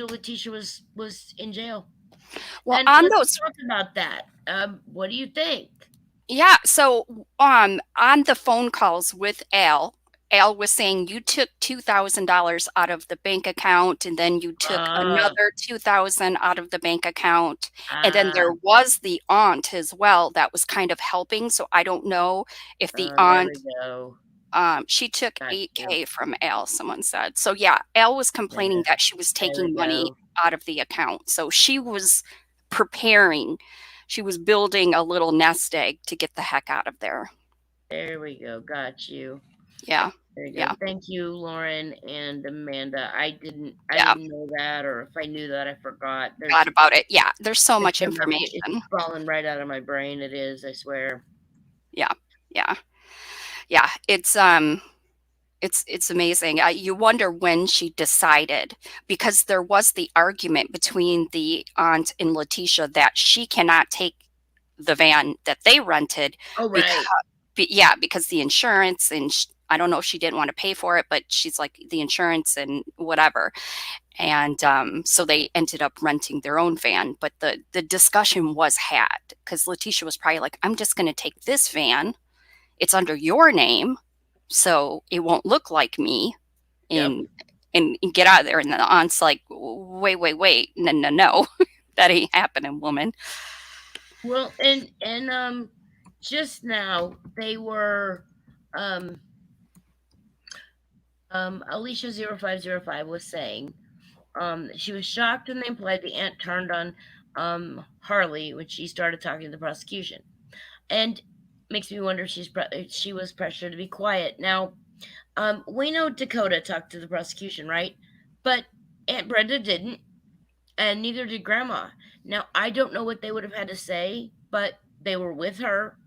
Letecia was in jail. Well, And on let's those talk about that. What do you think? Yeah, so on the phone calls with Al was saying you took $2,000 out of the bank account and then you took Ah, another 2,000 out of the bank account. And then ah, there was the aunt as well that was kind of helping. So I don't know if the there we aunt go. she took Got you. 8K from Al, someone said. So yeah, Al was complaining Yeah, that she was there we taking money go. out of the account. So she was preparing, she was building a little nest egg to get the heck out of there. There we go. Got you. Yeah. There you go. Yeah. Thank you, Lauren and Amanda. I Yeah. didn't know that, or if I knew that, I forgot. Forgot about it. Yeah. There's so It's much been my, it's information. fallen right out of my brain. It is, I swear. Yeah. Yeah. Yeah. It's amazing. You wonder when she decided because there was the argument between the aunt and Letecia that she cannot take the van that they rented Oh, because right. yeah, because the insurance and I don't know if she didn't want to pay for it, but she's like the insurance and whatever. And so they ended up renting their own van. But the discussion was had because Letecia was probably like, I'm just going to take this van. It's under your name, so it won't look like me Yep. and and get out of there. And the aunt's like, wait, no, no, no, that ain't happening, woman. Well, and just now they were um Alicia 0505 was saying she was shocked when they implied the aunt turned on Harley when she started talking to the prosecution, and makes me wonder if she was pressured to be quiet. Now, we know Dakota talked to the prosecution, right? But Aunt Brenda didn't, and neither did Grandma. Now, I don't know what they would have had to say, but they were with her.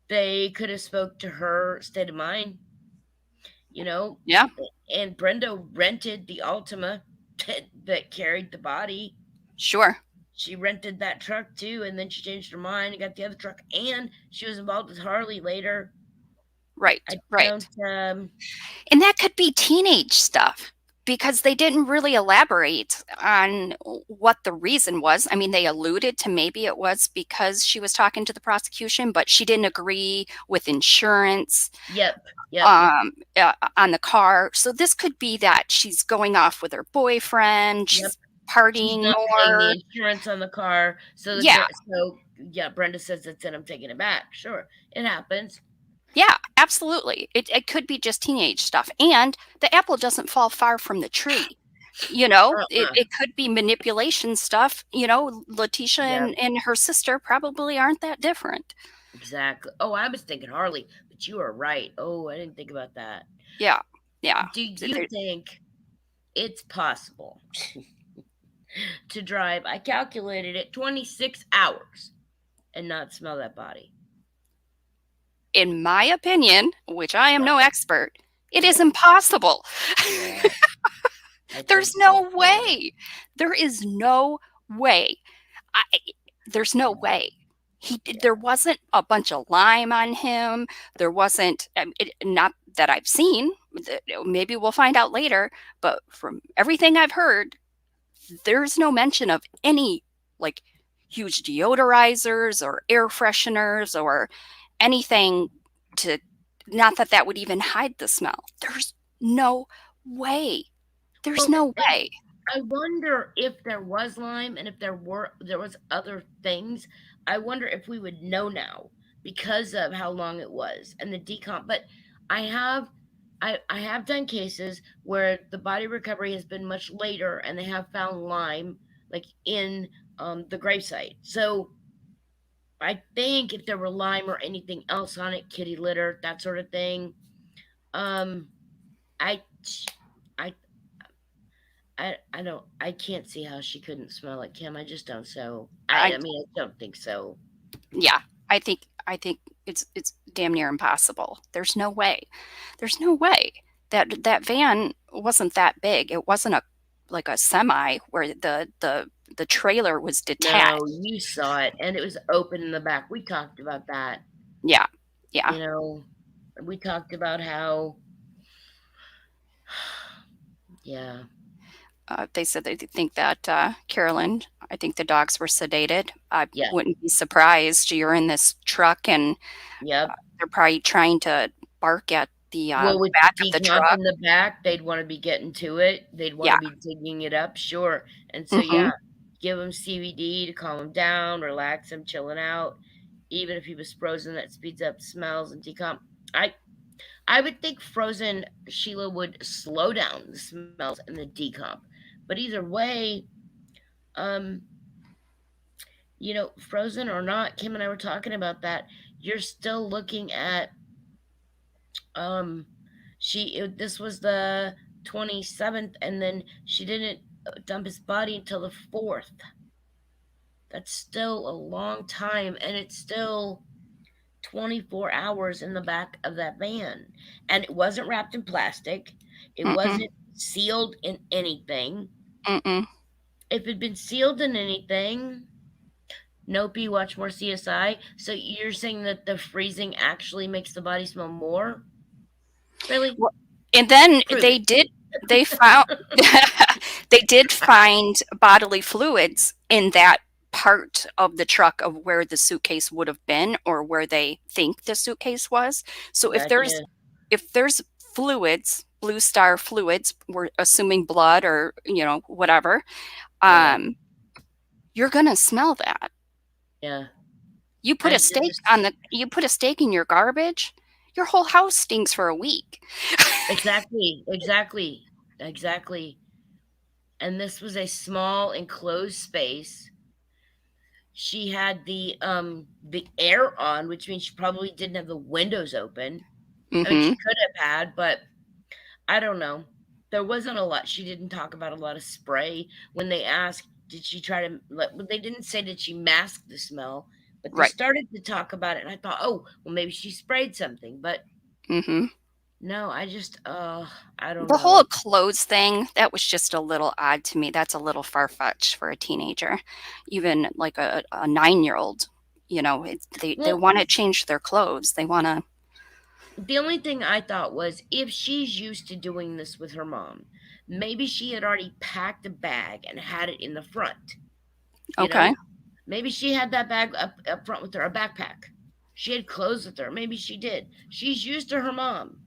They could have spoke to her state of mind, you know. Yeah, And Brenda rented the Altima that carried the body. sure. She rented that truck too, and then she changed her mind and got the other truck, and she was involved with Harley later. Right, I right. don't. And that could be teenage stuff because they didn't really elaborate on what the reason was. I mean, they alluded to maybe it was because she was talking to the prosecution, but she didn't agree with insurance Yep, yep, on the car. So this could be that she's going off with her boyfriend, yep. she's She's partying not paying the more. insurance on the car, Yeah, so yeah. Brenda says that's it. I'm taking it back. Sure, it happens. yeah, absolutely. It could be just teenage stuff. And the apple doesn't fall far from the tree. Uh-uh. It could be manipulation stuff. Letecia Yeah, and her sister probably aren't that different. exactly. Oh, I was thinking Harley, but you are right. Oh, I didn't think about that. Yeah, yeah. Do you There- think it's possible to drive? I calculated it 26 hours and not smell that body. In my opinion, which I am Yeah, no expert, it is yeah, impossible. yeah. I There's think so no too. way. There is no way. I, there's no Yeah, way. There yeah. wasn't a bunch of lime on him. There wasn't, not that I've seen. Maybe we'll find out later. But from everything I've heard, there's no mention of any like huge deodorizers or air fresheners or anything to, not that that would even hide the smell. There's no way. There's Well, no and way. I wonder if there was lime and if there was other things. I wonder if we would know now because of how long it was and the decomp. But I have I have done cases where the body recovery has been much later and they have found lime like in the gravesite. So I think if there were lime or anything else on it, kitty litter, that sort of thing, um, I I I can't see how she couldn't smell like Kim. I just don't so I I mean I don't think so. Yeah, I think it's damn near impossible. There's no way. There's no way. That van wasn't that big. It wasn't a like a semi where the trailer was No, detached. you saw it, and it was open in the back. We talked about that. Yeah. Yeah. You know, we talked about how, yeah, They said they think that Carolyn, I think the dogs were sedated. I yeah, wouldn't be surprised. You're in this truck and yep. they're probably trying to bark at the Well, with back of the decomp truck. in the back, they'd wanna be getting to it. They'd wanna Yeah. be digging it up, sure. And so, Hmm. yeah, give him CBD to calm him down, relax him, chilling out. Even if he was frozen, that speeds up smells and decomp. I I would think frozen Sheila would slow down the smells and the decomp. But either way, um, frozen or not, Kim and I were talking about that. You're still looking at um this was the 27th, and then she didn't dump his body until the 4th. That's still a long time, and it's still 24 hours in the back of that van. And it wasn't wrapped in plastic. It Mm-mm. wasn't sealed in anything. Mm-mm. If it'd been sealed in anything, nope, you watch more CSI. So you're saying that the freezing actually makes the body smell more? Really? Well, and then Prove it. they found they did find bodily fluids in that part of the truck of where the suitcase would have been or where they think the suitcase was. So Gotcha. if there's fluids, Blue Star fluids, we're assuming blood or, whatever, Yeah. um, you're gonna smell that. Yeah. You I put a steak just in your garbage, your whole house stinks for a week. exactly, exactly, exactly. And this was a small enclosed space. She had the air on, which means she probably didn't have the windows open. I mean, she Mhm. could have had, but I don't know. There wasn't a lot. She didn't talk about a lot of spray. When they asked, did she try to they didn't say did she mask the smell, but they Right. started to talk about it, and I thought, "Oh, well maybe she sprayed something." But Mhm. no, I don't The whole know. clothes thing, that was just a little odd to me. That's a little far-fetched for a teenager. Even like a 9-year-old, they Well, wanna change their clothes. They wanna. the only thing I thought was if she's used to doing this with her mom, maybe she had already packed a bag and had it in the front, you Okay. know? Maybe she had that bag up front with her, a backpack. She had clothes with her. Maybe she did. She's used to her mom.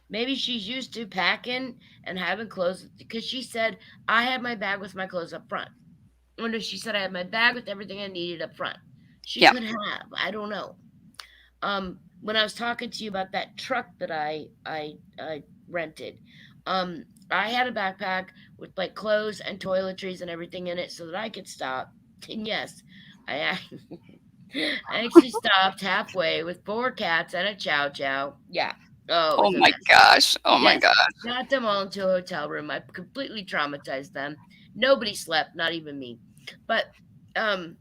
Maybe she's used to packing and having clothes because she said, I had my bag with my clothes up front. Or no, she said, I had my bag with everything I needed up front. She Yeah. could have. I don't know. When I was talking to you about that truck that I rented, I had a backpack with like clothes and toiletries and everything in it so that I could stop. And yes, I I actually stopped halfway with 4 cats and a chow chow. Yeah. Oh, it Oh was a my mess. gosh. Oh my Yes, gosh. got them all into a hotel room. I completely traumatized them. Nobody slept, not even me. But um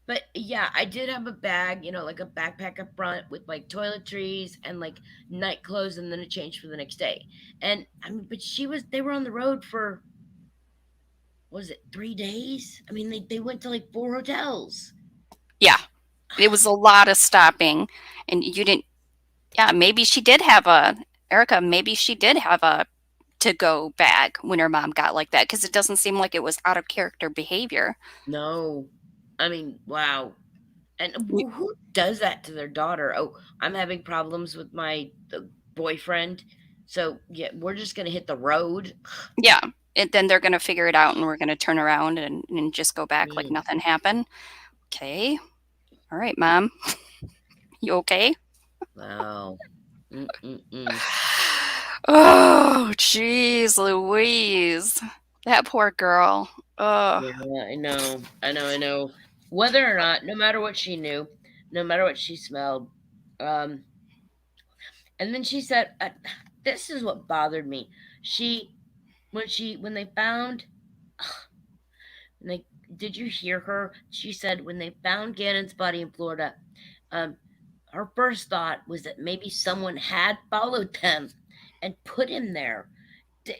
but yeah, I did have a bag, like a backpack up front with like toiletries and like night clothes and then a change for the next day. And I mean, but they were on the road for, what was it, 3 days? I mean, they went to like 4 hotels. Yeah. It was a lot of stopping, and you didn't. Yeah, maybe she did have a Erica, maybe she did have a to-go bag when her mom got like that, because it doesn't seem like it was out of character behavior. No. I mean, wow. And Y who does that to their daughter? Oh, I'm having problems with my boyfriend. So, yeah, we're just going to hit the road. Yeah, and then they're gonna figure it out, and we're gonna turn around and just go back like Mm, nothing happened. Okay. Alright, mom. You okay? wow. Mm-mm-mm. Oh, jeez Louise. That poor girl. Ugh. Yeah, I know. I know. I know. Whether or not, no matter what she knew, no matter what she smelled, um, and then she said, "This is what bothered me." She, when they found, when they did you hear her? She said when they found Gannon's body in Florida, um, her first thought was that maybe someone had followed them and put him there.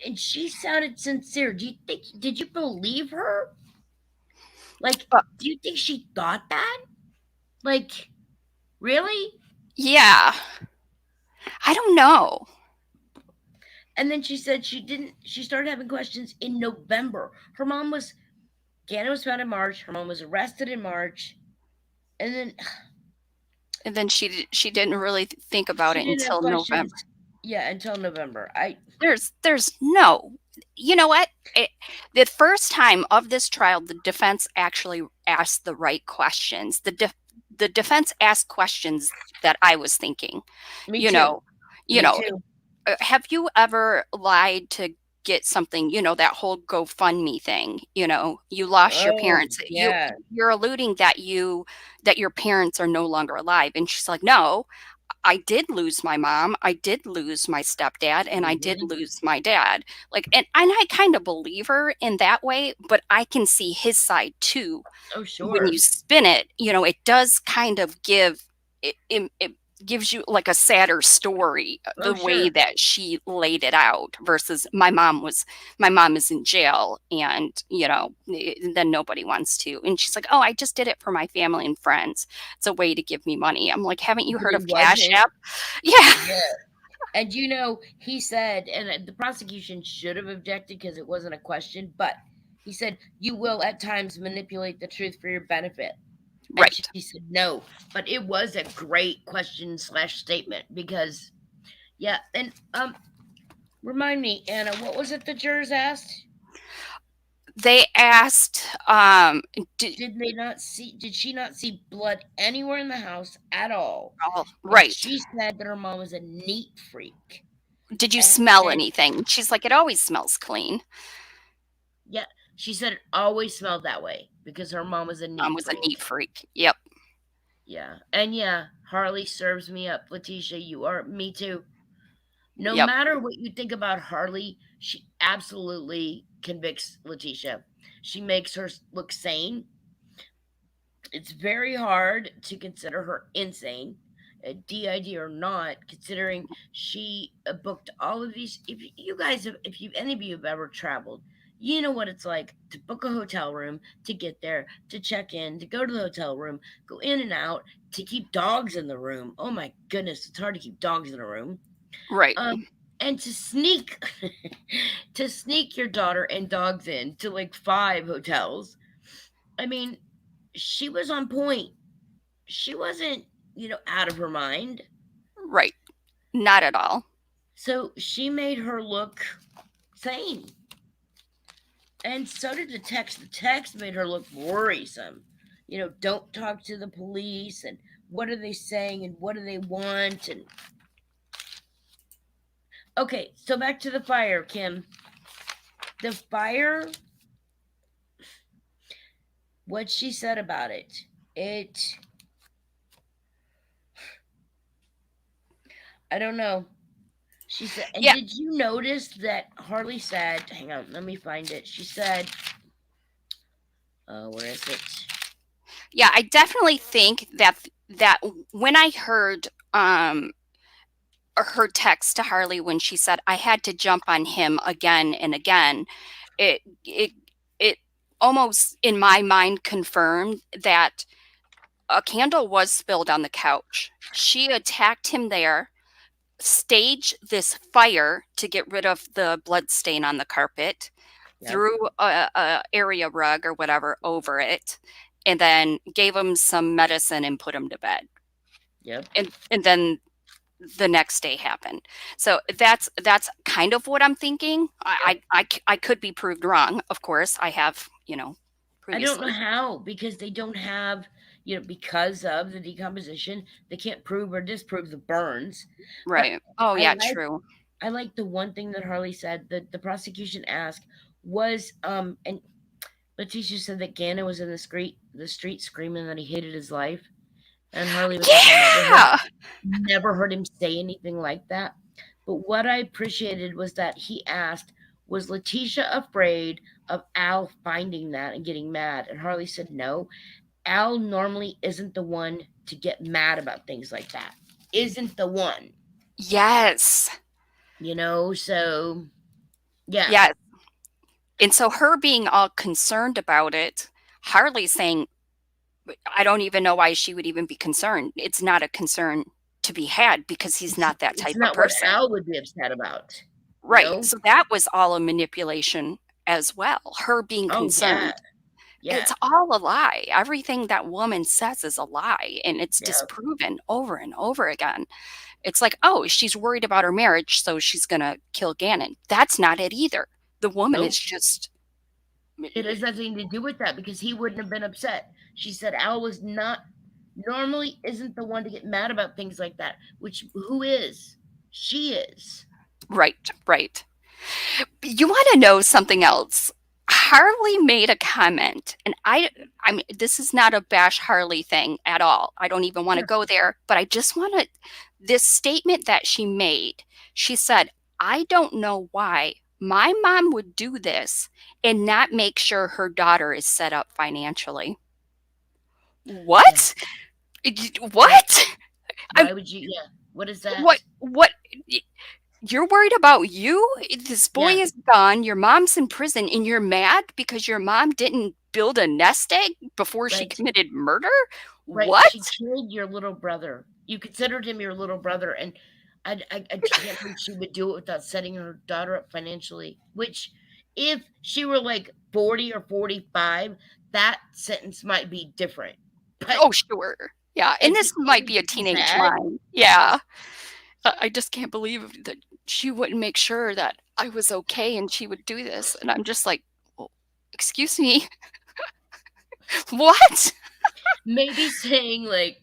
And she sounded sincere. Did you believe her? Like, But do you think she thought that? Like, really? yeah, I don't know. And then she said she didn't, she started having questions in November. Her mom was, Gannon was found in March. Her mom was arrested in March. And then And then she didn't really think about she it didn't have until November. questions. Yeah, until November. There's no, you know what? The first time of this trial, the defense actually asked the right questions. The defense asked questions that I was thinking. Me You too. know, you Me know, too. have you ever lied to get something, that whole GoFundMe thing, you lost your Oh, parents. yeah. You're alluding that your parents are no longer alive. And she's like, no, I did lose my mom, I did lose my stepdad, and I did Hmm. lose my dad. Like, and I kind of believe her in that way, but I can see his side too. Oh, When you sure. spin it, it does kind of it gives you like a sadder story, Oh, the way sure. that she laid it out versus my mom is in jail, and then nobody wants to, and she's like, oh, I just did it for my family and friends. It's a way to give me money. I'm like, haven't you But heard it of Cash wasn't. App? Yeah. Yeah. And he said, and the prosecution should have objected because it wasn't a question, but he said, you will at times manipulate the truth for your benefit. And she Right. said no. But it was a great question slash statement because, yeah. And remind me, Anna, what was it the jurors asked? They asked, did, Did she not see blood anywhere in the house at all? oh, And right, she said that her mom was a neat freak. did you And smell then, anything? She's like, it always smells clean. yeah, she said it always smelled that way because her mom was a Mom neat was a freak. neat freak. Yep. Yeah. And yeah, Harley serves me up. Letecia, you are me too. No Yep. matter what you think about Harley, she absolutely convicts Letecia. She makes her look sane. It's very hard to consider her insane, DID or not, considering she booked all of these. If you guys, have, if you any of you have ever traveled, you know what it's like to book a hotel room, to get there, to check in, to go to the hotel room, go in and out, to keep dogs in the room. Oh my goodness, it's hard to keep dogs in a room. Right. Um, and to sneak, to sneak your daughter and dogs in to like 5 hotels. I mean, she was on point. She wasn't, out of her mind. Right. Not at all. So she made her look sane. And so did the text. The text made her look worrisome. Don't talk to the police and what are they saying and what do they want? And okay, so back to the fire, Kim. The fire, what she said about it. I don't know. She said, and Yeah. did you notice that Harley said, hang on, let me find it. She said, where is it? Yeah, I definitely think that when I heard her text to Harley when she said I had to jump on him again and again, it almost in my mind confirmed that a candle was spilled on the couch. She attacked him there, staged this fire to get rid of the blood stain on the carpet, Yep, threw a area rug or whatever over it, and then gave him some medicine and put him to bed. yep. And then the next day happened. So that's kind of what I'm thinking. Yep. I could be proved wrong. Of course, I have I don't know previously. how because they don't have, because of the decomposition, they can't prove or disprove the burns. But Right. Oh I yeah, like true. I like the one thing that Harley said that the prosecution asked was and Letecia said that Gannon was in the street screaming that he hated his life. And Harley was like, Yeah. never heard him say anything like that. But what I appreciated was that he asked, was Letecia afraid of Al finding that and getting mad? And Harley said no. Al normally isn't the one to get mad about things like that. Isn't the one. Yes. So yeah. Yeah. And so her being all concerned about it, Harley saying, I don't even know why she would even be concerned. It's not a concern to be had because he's it's not that it's type of not what person. Al would be upset about, you Right. know? So that was all a manipulation as well. Her being Oh yeah, concerned. yeah, It's all a lie. Everything that woman says is a lie, and it's yeah. disproven over and over again. It's like, oh, she's worried about her marriage, so she's going to kill Gannon. That's not it either. The woman is Nope. just It has nothing to do with that because he wouldn't have been upset. She said Al was not normally isn't the one to get mad about things like that, which who is? She is. right, right. You want to know something else? Harley made a comment, and I mean, this is not a bash Harley thing at all. I don't even want to Sure. go there, but I just want to, this statement that she made, she said, I don't know why my mom would do this and not make sure her daughter is set up financially. Yeah. What? Yeah. What? I'm, Why would you yeah. What is what, that? what? You're worried about you? This boy Yeah. is gone, your mom's in prison, and you're mad because your mom didn't build a nest egg before she Right. committed murder? Right. She What? killed your little brother. You considered him your little brother, and I can't believe she would do it without setting her daughter up financially. Which, if she were like 40 or 45, that sentence might be different. But Oh, sure. Yeah, and at the this might age be a she's teenage at, mind. Yeah. I just can't believe that she wouldn't make sure that I was okay and she would do this. And I'm just like, well, excuse me, what? maybe saying like,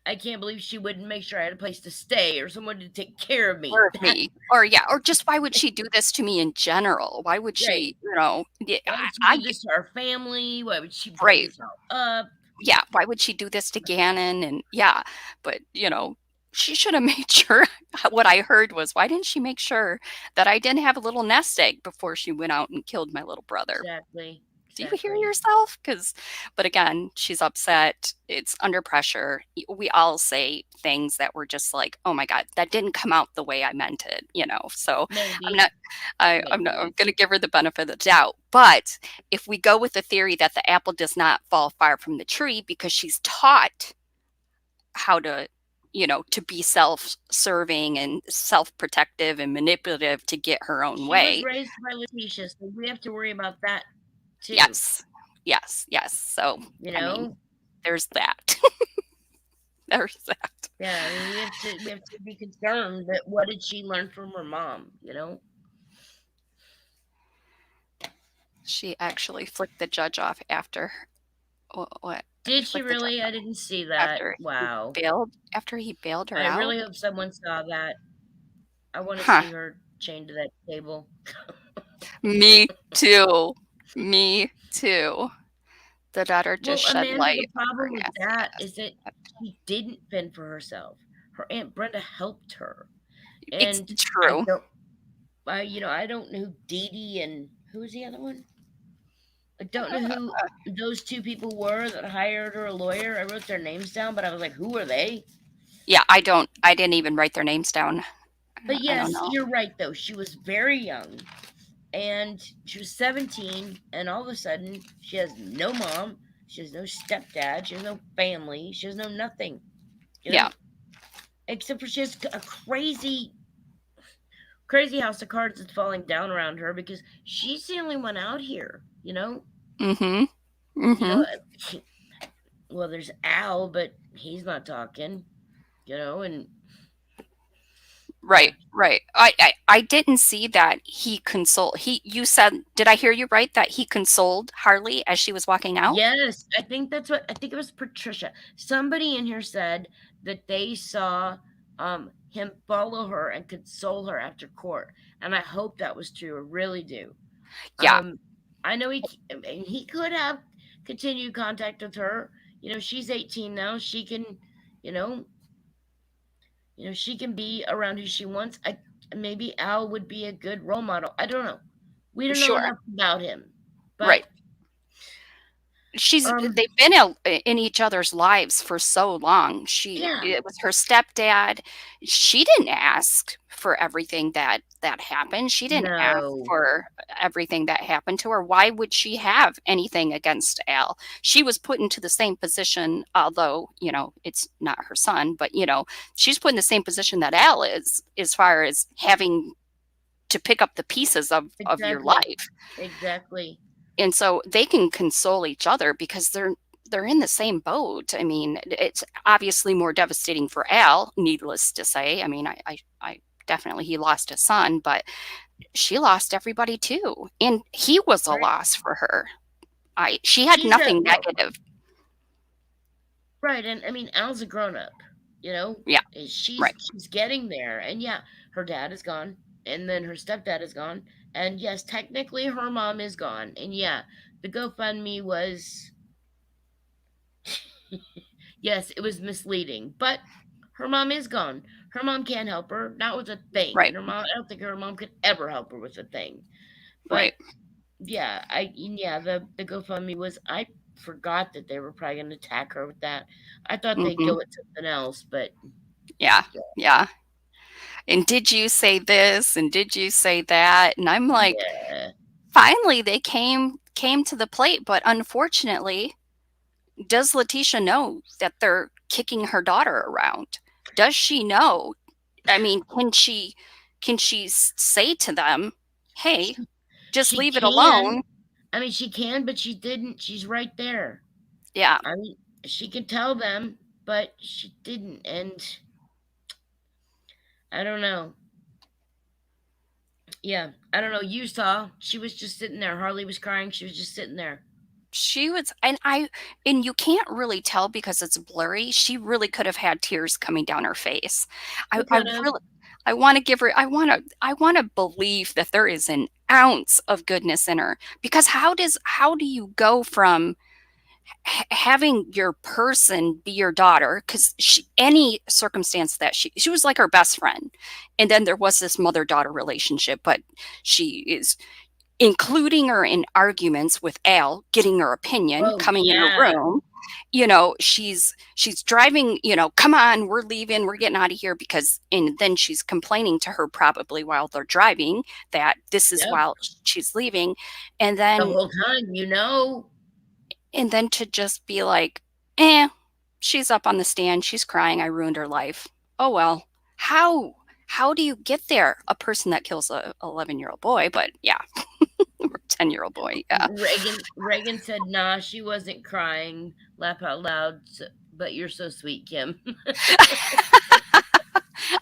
I can't believe she wouldn't make sure I had a place to stay or someone to take care of me. Or That me. Or yeah, or just why would she do this to me in general? Why would right. she, you know, yeah, Why would she I do this to our family? Why would she bring right. this all up? Yeah, why would she do this to Gannon? And yeah, but you know, she should have made sure. What I heard was, why didn't she make sure that I didn't have a little nest egg before she went out and killed my little brother? Exactly. Do you hear Exactly. yourself? Because, but again, she's upset. It's under pressure. We all say things that were just like, "Oh my God, that didn't come out the way I meant it," you know. So I'm Maybe. not, I'm not, I'm Maybe. going to give her the benefit of the doubt. But if we go with the theory that the apple does not fall far from the tree because she's taught how to, you know, to be self-serving and self-protective and manipulative to get her own She was way. raised by Letecia, so we have to worry about that too. Yes, yes, yes. So You I mean, know? there's that. There's that. Yeah, I mean we have to be concerned that what did she learn from her mom? She actually flicked the judge off after what? Did she Flicked the judge really? I off didn't see that. Wow. after he bailed her I out. really hope someone saw that. I want to Huh. see her chained to that table. Me too. Me too. The daughter just Well, shed Amanda, light the on her problem with that is that nastiness. she didn't fend for herself. Her aunt Brenda helped her, It's and I true. don't, I don't know who Dee Dee and who was the other one. I don't know who those two people were that hired her a lawyer. I wrote their names down, but I was like, who are they? Yeah, I didn't even write their names down. But I don't yes, know. you're right though. She was very young, and she was 17, and all of a sudden she has no mom, she has no stepdad, she has no family, she has no nothing. You Yeah. know, except for she has a crazy house of cards that's falling down around her because she's the only one out here. Mhm. You know. Mhm. Well, there's Al, but he's not talking. And Right, yeah. right. I didn't see that he consoled. You said, did I hear you right that he consoled Harley as she was walking out? Yes, I think it was Patricia. Somebody in here said that they saw him follow her and console her after court. And I hope that was true. I really do. Yeah, Um I know he could have continued contact with her. She's 18 now. She can, you know, she can be around who she wants. Maybe Al would be a good role model. I don't know. We don't know sure. enough about him. Right. But Um, they've been in each other's lives for so long. yeah, It was her stepdad. She didn't ask for everything that happened. She didn't ask no, for everything that happened to her. Why would she have anything against Al? She was put into the same position, although, it's not her son, but she's put in the same position that Al is, as far as having to pick up the pieces of your exactly, life. exactly. And so they can console each other because they're in the same boat. I mean, it's obviously more devastating for Al, needless to say. I mean, I definitely, he lost his son, but she lost everybody too, and he was a Right. loss for her. I She had She's a nothing well, negative. right, and I mean, Al's a grown up. You know, Yeah, she's right, she's getting there, and yeah, her dad is gone, and then her stepdad is gone, and yes, technically her mom is gone, and yeah, the GoFundMe was yes, it was misleading, but her mom is gone. Her mom can't help her, not with a thing, right, and her mom, I don't think her mom could ever help her with a thing. But right. yeah, the GoFundMe was I forgot that they were probably gonna attack her with that. I thought they'd Hmm. go with something else, but Yeah, yeah. yeah. And did you say this? And did you say that? And I'm like, Yeah. finally, they came to the plate, but unfortunately, does Letecia know that they're kicking her daughter around? Does she know? I mean, can she say to them, "Hey, She just she leave it can. alone"? I mean, she can, but she didn't. She's right there. Yeah, I mean, she can tell them, but she didn't, and I don't know. Yeah, I don't know. You saw she was just sitting there. Harley was crying. She was just sitting there. she was, and you can't really tell because it's blurry. She really could have had tears coming down her face. I She I could have. really I want to give her I want to believe that there is an ounce of goodness in her, because how do you go from having your person be your daughter, because any circumstance that she was like her best friend, and then there was this mother-daughter relationship, but she is including her in arguments with Al, getting her opinion, Oh coming in her yeah. room. She's driving, come on, we're leaving, we're getting out of here, because and then she's complaining to her probably while they're driving that this is Yep. while she's leaving. and The then whole time, you know. and then to just be like, eh, she's up on the stand, she's crying, I ruined her life. Oh well. How do you get there? A person that kills a 11-year-old boy, but yeah, or 10-year-old boy, yeah. Reagan said, "Nah, she wasn't crying. Laugh out loud." But you're so sweet, Kim.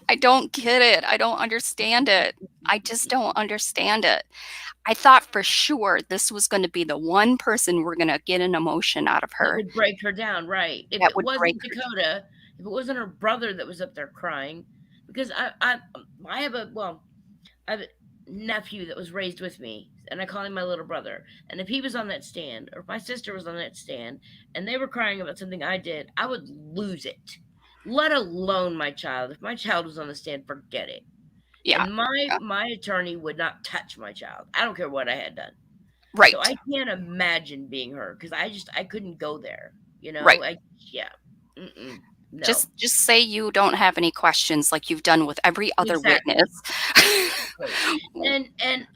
I don't get it. I don't understand it. I just don't understand it. I thought for sure this was going to be the one person we're going to get an emotion out of That her would break her down, right? If that it would break wasn't her. Dakota, if it wasn't her brother that was up there crying, because I have a well, I have a nephew that was raised with me, and I call him my little brother. And if he was on that stand, or if my sister was on that stand, and they were crying about something I did, I would lose it. Let alone my child. If my child was on the stand, forget it. Yeah. And my Yeah. my attorney would not touch my child. I don't care what I had done. So Right. I can't imagine being her because I couldn't go there. You know, Right. I yeah, mm-mm, no, Just say you don't have any questions like you've done with every other witness. exactly, exactly. And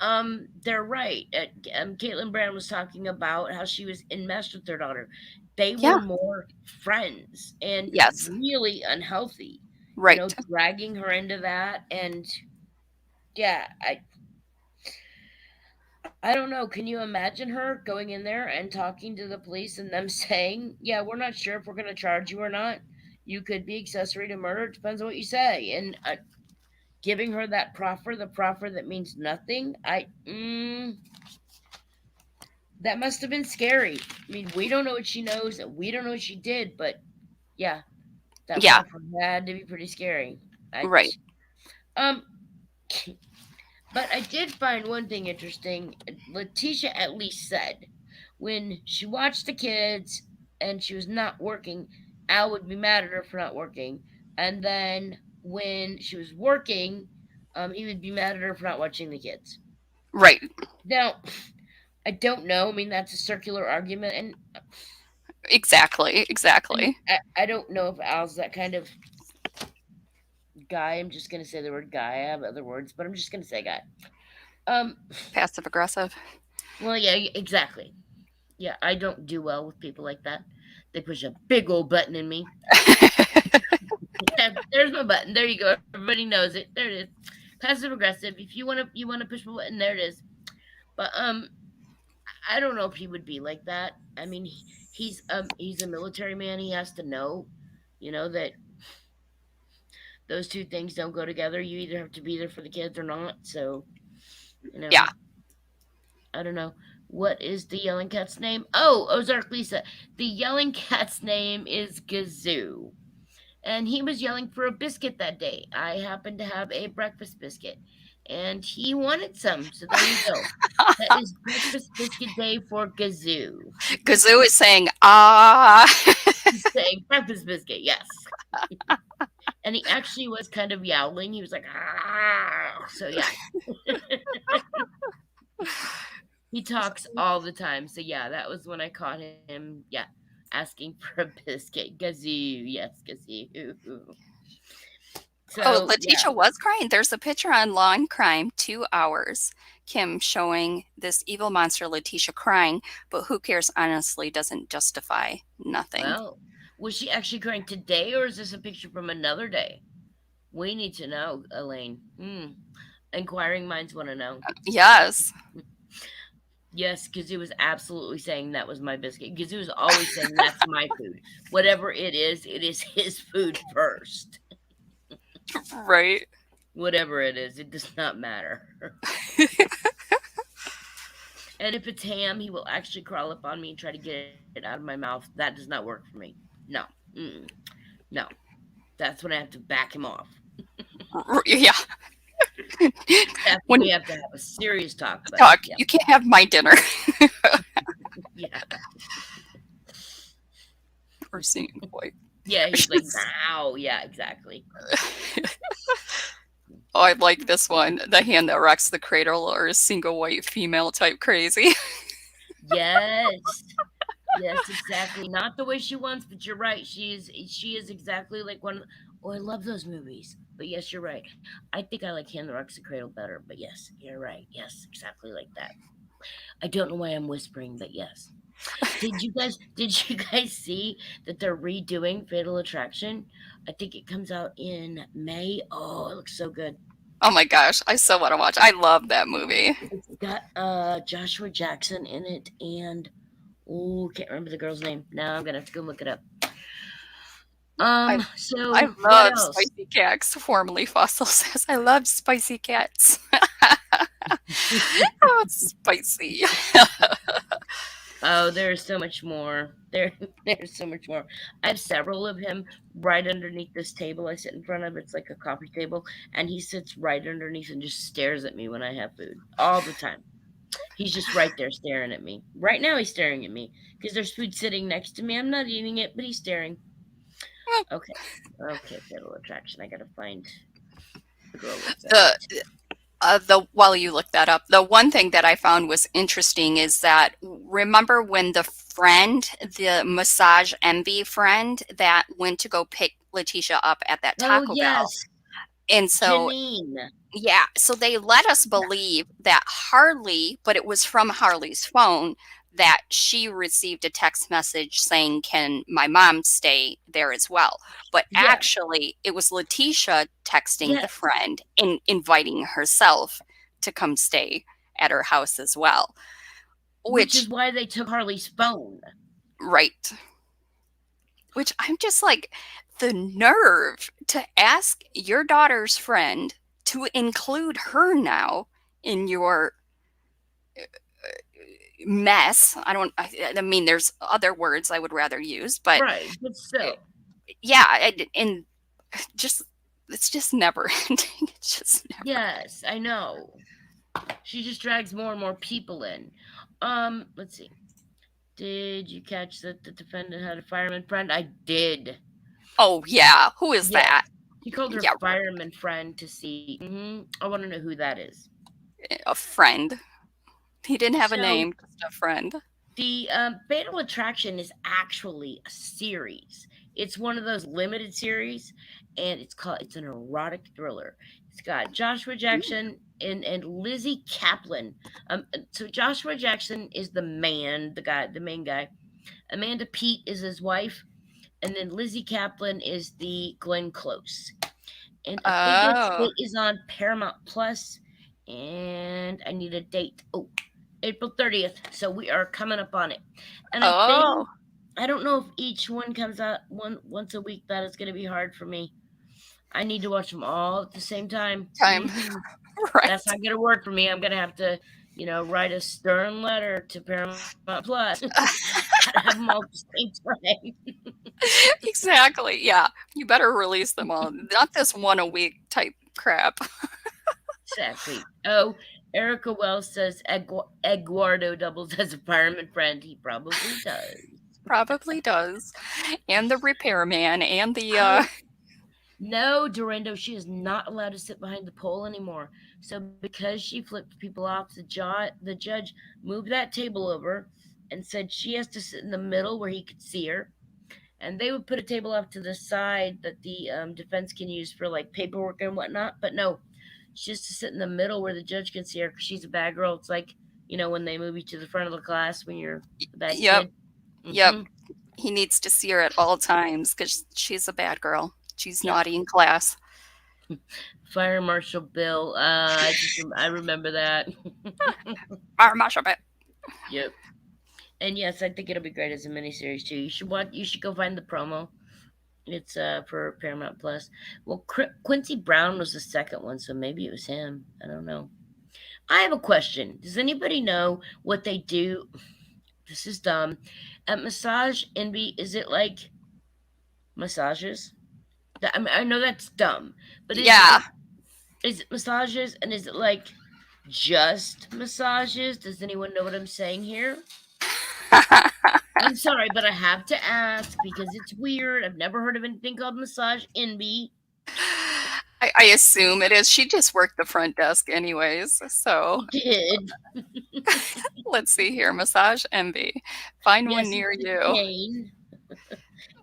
they're right. Caitlin Brand was talking about how she was enmeshed with their daughter. They were Yeah. more friends and Yes. really unhealthy. You know, Right. dragging her into that, and yeah, I don't know. Can you imagine her going in there and talking to the police and them saying, "Yeah, we're not sure if we're going to charge you or not. You could be accessory to murder. It depends on what you say." And giving her that proffer, the proffer that means nothing. That must have been scary. I mean, we don't know what she knows, and we don't know what she did, but yeah, that Yeah. proffer had to be pretty scary. I Right. um But I did find one thing interesting. Letecia at least said when she watched the kids and she was not working, Al would be mad at her for not working. And then when she was working, he would be mad at her for not watching the kids. Right. Now, I don't know. I mean, that's a circular argument, Exactly, and exactly. I don't know if Al's that kind of guy. I'm just gonna say the word guy. I have other words, but I'm just gonna say guy. Um, Passive aggressive. well, yeah, exactly. Yeah, I don't do well with people like that. They push a big old button in me. There's my button. There you go. Everybody knows it. There it is. Passive aggressive. If you wanna push my button, there it is. But I don't know if he would be like that. I mean, he's a military man. He has to know, that those two things don't go together. You either have to be there for the kids or not. So, you Yeah. know, I don't know. What is the yelling cat's name? Oh, Ozark Lisa. The yelling cat's name is Gazoo. And he was yelling for a biscuit that day. I happened to have a breakfast biscuit, and he wanted some. So there you go. That is breakfast biscuit day for Gazoo. Gazoo is saying, ah. He's saying breakfast biscuit, yes. And he actually was kind of yowling. He was like, ah. So yeah, he talks all the time. So yeah, that was when I caught him. Yeah, asking for a biscuit. Gazoo, yes, Gazoo. Oh, So yeah, Letecia was crying. There's a picture on Law and Crime, 2 hours, Kim showing this evil monster Letecia crying, but who cares honestly doesn't justify nothing. well, was she actually crying today, or is this a picture from another day? We need to know, Elaine. Inquiring minds want to know. Yes. Yes, because he was absolutely saying that was my biscuit. Because he was always saying that's my food. Whatever it is his food first. Right. Whatever it is, it does not matter. And if it's ham, he will actually crawl up on me and try to get it out of my mouth. That does not work for me. No. Mm-mm. No. That's when I have to back him off. Yeah. That's when When we have to have a serious talk. But talk, yeah. you can't have my dinner. Yeah. Or seeing boy. Yeah, he's like, wow. Yeah, exactly. Oh, I like this one. The hand that rocks the cradle or a single white female type crazy. Yes. Yes, exactly. Not the way she wants, but you're right. She is exactly like one. Oh, I love those movies. But yes, you're right. I think I like Hand the Rocks the Cradle better. But yes, you're right. Yes, exactly like that. I don't know why I'm whispering, but yes. Did you guys see that they're redoing Fatal Attraction? I think it comes out in May. Oh, it looks so good. Oh my gosh, I so want to watch. I love that movie. It's got Joshua Jackson in it and oh, can't remember the girl's name. Now I'm gonna have to go look it up. I I So what love else? spicy cats. Formerly Fossil says I love spicy cats. Oh, it's spicy. Oh, there's so much more. There's so much more. I have several of him right underneath this table I sit in front of. It's like a coffee table, and he sits right underneath and just stares at me when I have food all the time. He's just right there staring at me. Right now, he's staring at me because there's food sitting next to me. I'm not eating it, but he's staring. Okay, okay, Fatal Attraction. I gotta find the girl looks at The it. the while you look that up, the one thing that I found was interesting is that remember when the massage envy friend that went to go pick Letecia up at that Oh Taco Bell, yes, and so Janine. yeah, so they let us believe that Harley, but it was from Harley's phone, that she received a text message saying, "Can my mom stay there as well?" But Yeah, actually, it was Letecia texting the yes. friend and inviting herself to come stay at her house as well. Which is Which, why they took Harley's phone. right, which I'm just like, the nerve to ask your daughter's friend to include her now in your mess. I mean, there's other words I would rather use, but Right, but eh, still. yeah, and just it's just never ending. It's just never. Yes, I know. She just drags more and more people in. Let's see. Did you catch that the defendant had a fireman friend? I did. Oh yeah, who is Yes. that? She called her Yeah, fireman friend to see. I want to know who that is. a friend. He didn't have a So name, just a friend. the Fatal Attraction is actually a series. It's one of those limited series, and it's an erotic thriller. It's got Joshua Jackson and Lizzie Kaplan. So Joshua Jackson is the man, the main guy. Amanda Pete is his wife, and then Lizzie Kaplan is the Glenn Close. And I think Oh. it is on Paramount Plus, and I need a date. Oh, April 30th. So we are coming up on it. And I Oh. think I don't know if each one comes out once a week. That is going to be hard for me. I need to watch them all at the same time. Time. That's Right. not going to work for me. I'm going to have to, write a stern letter to Paramount Plus. Gotta have them all at the same time. Exactly. Yeah. You better release them all. Not this one a week type crap. Exactly. Oh, Erica Wells says Eduardo doubles as a fireman friend. He probably does. Probably does. And the repairman and the Oh, no, Dorendo, she is not allowed to sit behind the pole anymore. So because she flipped people off, the judge moved that table over and said she has to sit in the middle where he could see her. And they would put a table off to the side that the defense can use for like paperwork and whatnot. But no, she has to sit in the middle where the judge can see her because she's a bad girl. It's like, when they move you to the front of the class when you're a bad Yep. kid. Yep. Hmm. He needs to see her at all times because she's a bad girl. She's Yep. naughty in class. Fire Marshal Bill. I remember that. Our mashup it. Yep. And yes, I think it'll be great as a miniseries too. You should go find the promo. It's for Paramount Plus. Well, Quincy Brown was the second one, so maybe it was him. I don't know. I have a question. Does anybody know what they do? This is dumb. At Massage Envy, is it like massages? I mean, I know that's dumb, but Yeah. is it massages, and is it like just massages? Does anyone know what I'm saying here? I'm sorry, but I have to ask because it's weird. I've never heard of anything called Massage Envy. I assume it is. She just worked the front desk anyways. So She did. let's see here. Massage Envy. Find one Yes, it's near the you. chain.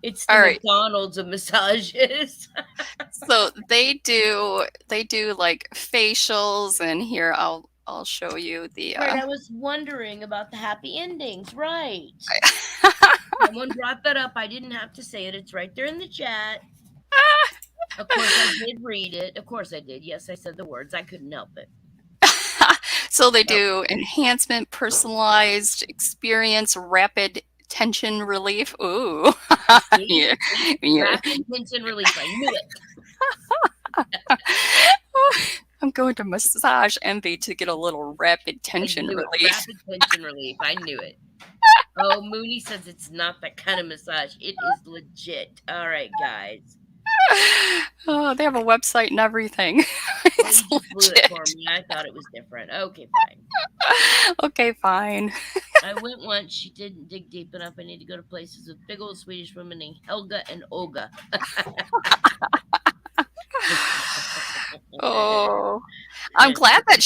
It's the All right. McDonald's of massages. So they do like facials and here I'll show you the Right, I was wondering about the happy endings. Right. Someone brought that up. I didn't have to say it. It's right there in the chat. Of course, I did read it. Of course, I did. Yes, I said the words. I couldn't help it. So they Oh, do enhancement, personalized experience, rapid tension relief. Ooh. see? Yeah. See? Yeah. Rapid tension relief. I knew it. I'm going to Massage Envy to get a little rapid I tension knew it. relief. Rapid tension relief. I knew it. Oh, Mooney says it's not that kind of massage. It is legit. All right, guys. Oh, they have a website and everything. Well, It's you just blew it for legit. me. I thought it was different. Okay, fine. Okay, fine. I went once. She didn't dig deep enough. I need to go to places with big old Swedish women named Helga and Olga. Oh, I'm glad that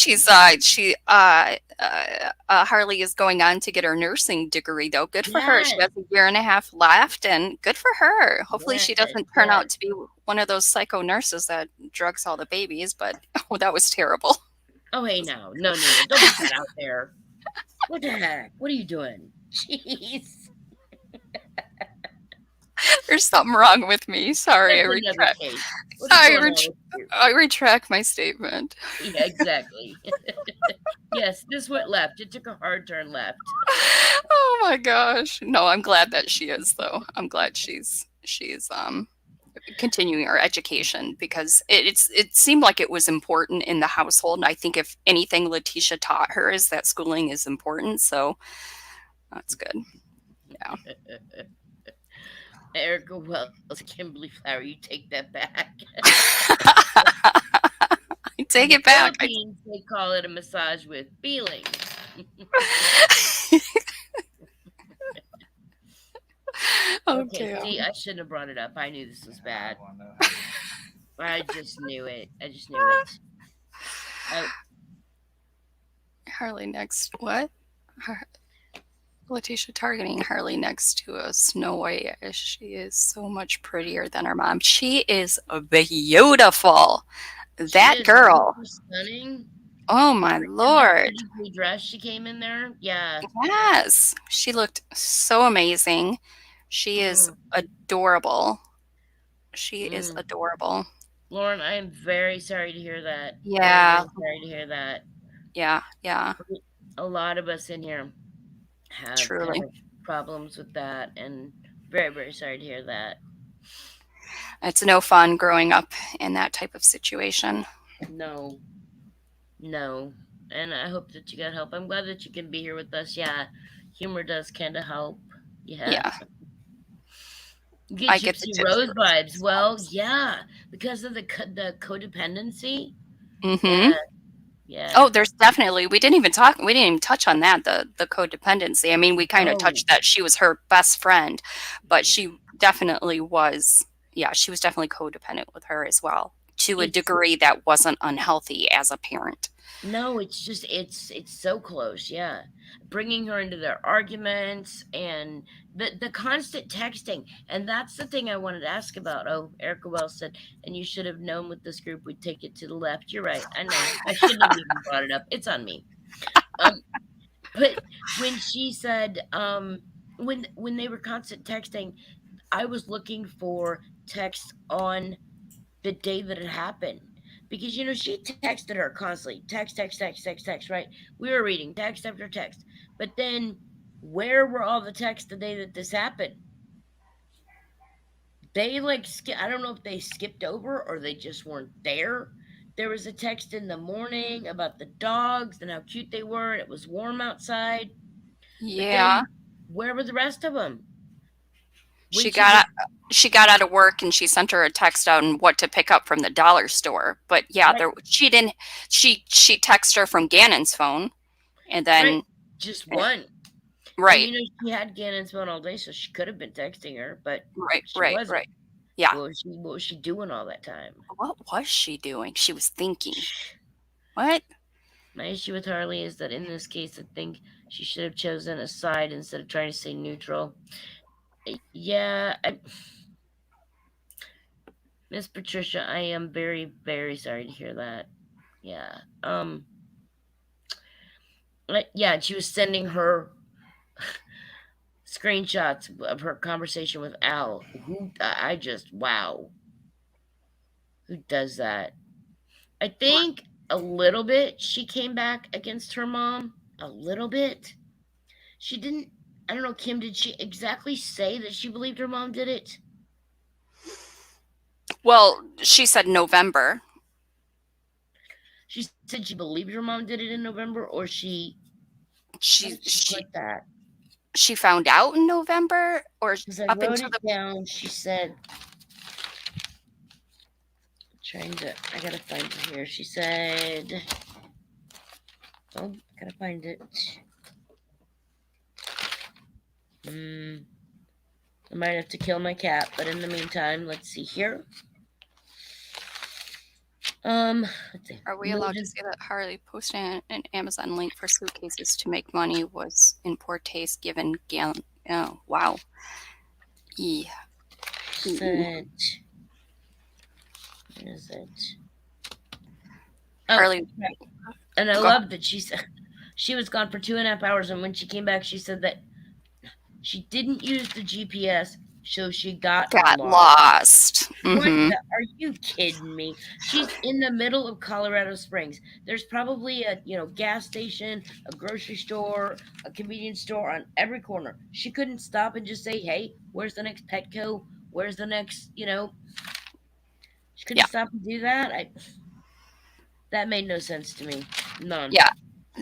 Harley is going on to get her nursing degree though. Good for her. She Yes, has a year and a half left and good for her. Hopefully yes, she doesn't turn yes. out to be one of those psycho nurses that drugs all the babies, but oh, that was terrible. Oh, hey, now. No, no, no. Don't put that out there. What the heck? What are you doing? Jeez. There's something wrong with me. Sorry, That's another case. What is I, going ret- on with you? I retract my statement. Yeah, exactly. Yes, this went left. It took a hard turn left. Oh my gosh. No, I'm glad that she is though. I'm glad she's continuing her education because it seemed like it was important in the household. And I think if anything Letecia taught her is that schooling is important. So that's good. Yeah. Erica Wells, Kimberly Flower, you take that back. I In take the it back. Philippines, they call it a massage with feeling. Okay, Okay. see, I shouldn't have brought it up. I knew this was bad. I just knew it. I just knew it. Oh, Harley next. What? Har- Letecia targeting Harley next to a Snow White. She is so much prettier than her mom. She is beautiful. She That is. Isn't girl. she stunning? Oh And, my and that lord. beautifully dress she came in there. Yeah. Yes. She looked so amazing. She is Mm, adorable. She is mm. adorable. Lauren, I am very sorry to hear that. Very, Yeah. very sorry to hear that. Yeah. Yeah. A lot of us in here have Truly. problems with that, and very, very sorry to hear that. It's no fun growing up in that type of situation. No, no. And I hope that you got help. I'm glad that you can be here with us. Yeah, humor does kind of help. Yeah. Yeah. I Get get the Gypsy Gypsy Rose Rose vibes. Well, vibes. yeah, because of the codependency. Mm-hmm. Yeah, yeah. Oh, there's definitely we didn't even touch on that, the codependency. I mean, we kind of Oh, touched that she was her best friend, but she definitely was, yeah, she was definitely codependent with her as well, to a it's degree that wasn't unhealthy as a parent. no, it's just it's so close. Yeah, bringing her into their arguments and the constant texting, and that's the thing I wanted to ask about. Oh, Erica Wells said, and you should have known with this group we'd take it to the left. You're right. I know. I shouldn't have even brought it up. It's on me. Um, but when she said when they were constant texting, I was looking for text on the day that it happened, because she texted her constantly, text, text, text, text, text, right? We were reading text after text, but then where were all the texts the day that this happened? They I don't know if they skipped over or they just weren't there. There was a text in the morning about the dogs and how cute they were, and it was warm outside. But Yeah. then where were the rest of them? When She she was got she got out of work and she sent her a text out on what to pick up from the dollar store. But yeah, right, she didn't she texted her from Gannon's phone and right, then just eh, one. And right, she had Gannon's phone all day, so she could have been texting her, but right, she right, wasn't. right. Yeah. What was she doing all that time? What was she doing? She was thinking. What? My issue with Harley is that in this case, I think she should have chosen a side instead of trying to stay neutral. Yeah, Miss Patricia, I am very, very sorry to hear that. Yeah. Yeah, she was sending her screenshots of her conversation with Al. Who I just wow. Who does that? I think a little bit she came back against her mom. A little bit. She didn't. I don't know, Kim. Did she exactly say that she believed her mom did it? Well, she said November. She said she believed her mom did it in November, or how She did she she put that? she found out in November or Because I up wrote until it the down. She said, trying to, I gotta find it here. She said, oh, gotta find it. Hmm. I might have to kill my cat, but in the meantime, let's see here. Let's see. are we allowed to Mildred say that Harley posting an Amazon link for suitcases to make money was in poor taste given Galen? Oh, wow. E. said, where is it? Oh, Harley, right. And I go ahead. love that she said she was gone for 2.5 hours, and when she came back, she said that she didn't use the GPS, so she got Got lost. lost. What Mm-hmm. the? Are you kidding me? She's in the middle of Colorado Springs. There's probably a gas station, a grocery store, a convenience store on every corner. She couldn't stop and just say, "Hey, where's the next Petco? Where's the next?" She couldn't Yeah. stop and do that. That made no sense to me. None. Yeah.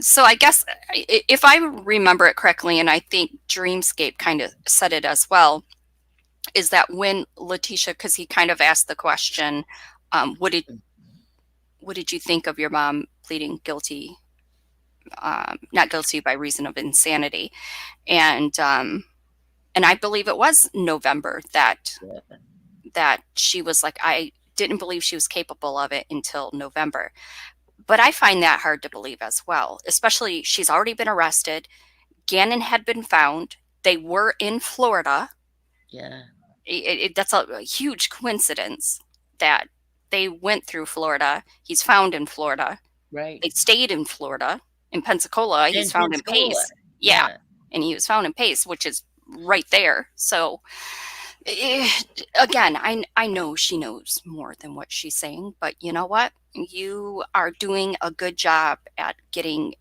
So I guess if I remember it correctly, and I think Dreamscape kind of said it as well, is that when Letecia, because he kind of asked the question, um, what did what did you think of your mom pleading guilty, not guilty by reason of insanity, and and I believe it was November Yeah. that she was like, I didn't believe she was capable of it until November. But I find that hard to believe as well, especially she's already been arrested. Gannon had been found. They were in Florida. Yeah. That's a huge coincidence that they went through Florida. He's found in Florida. Right. They stayed in Florida. In Pensacola, he's In found in Pensacola. Pace. Yeah. Yeah. And he was found in Pace, which is right there. So eh, again, I know she knows more than what she's saying, but you know what? You are doing a good job at getting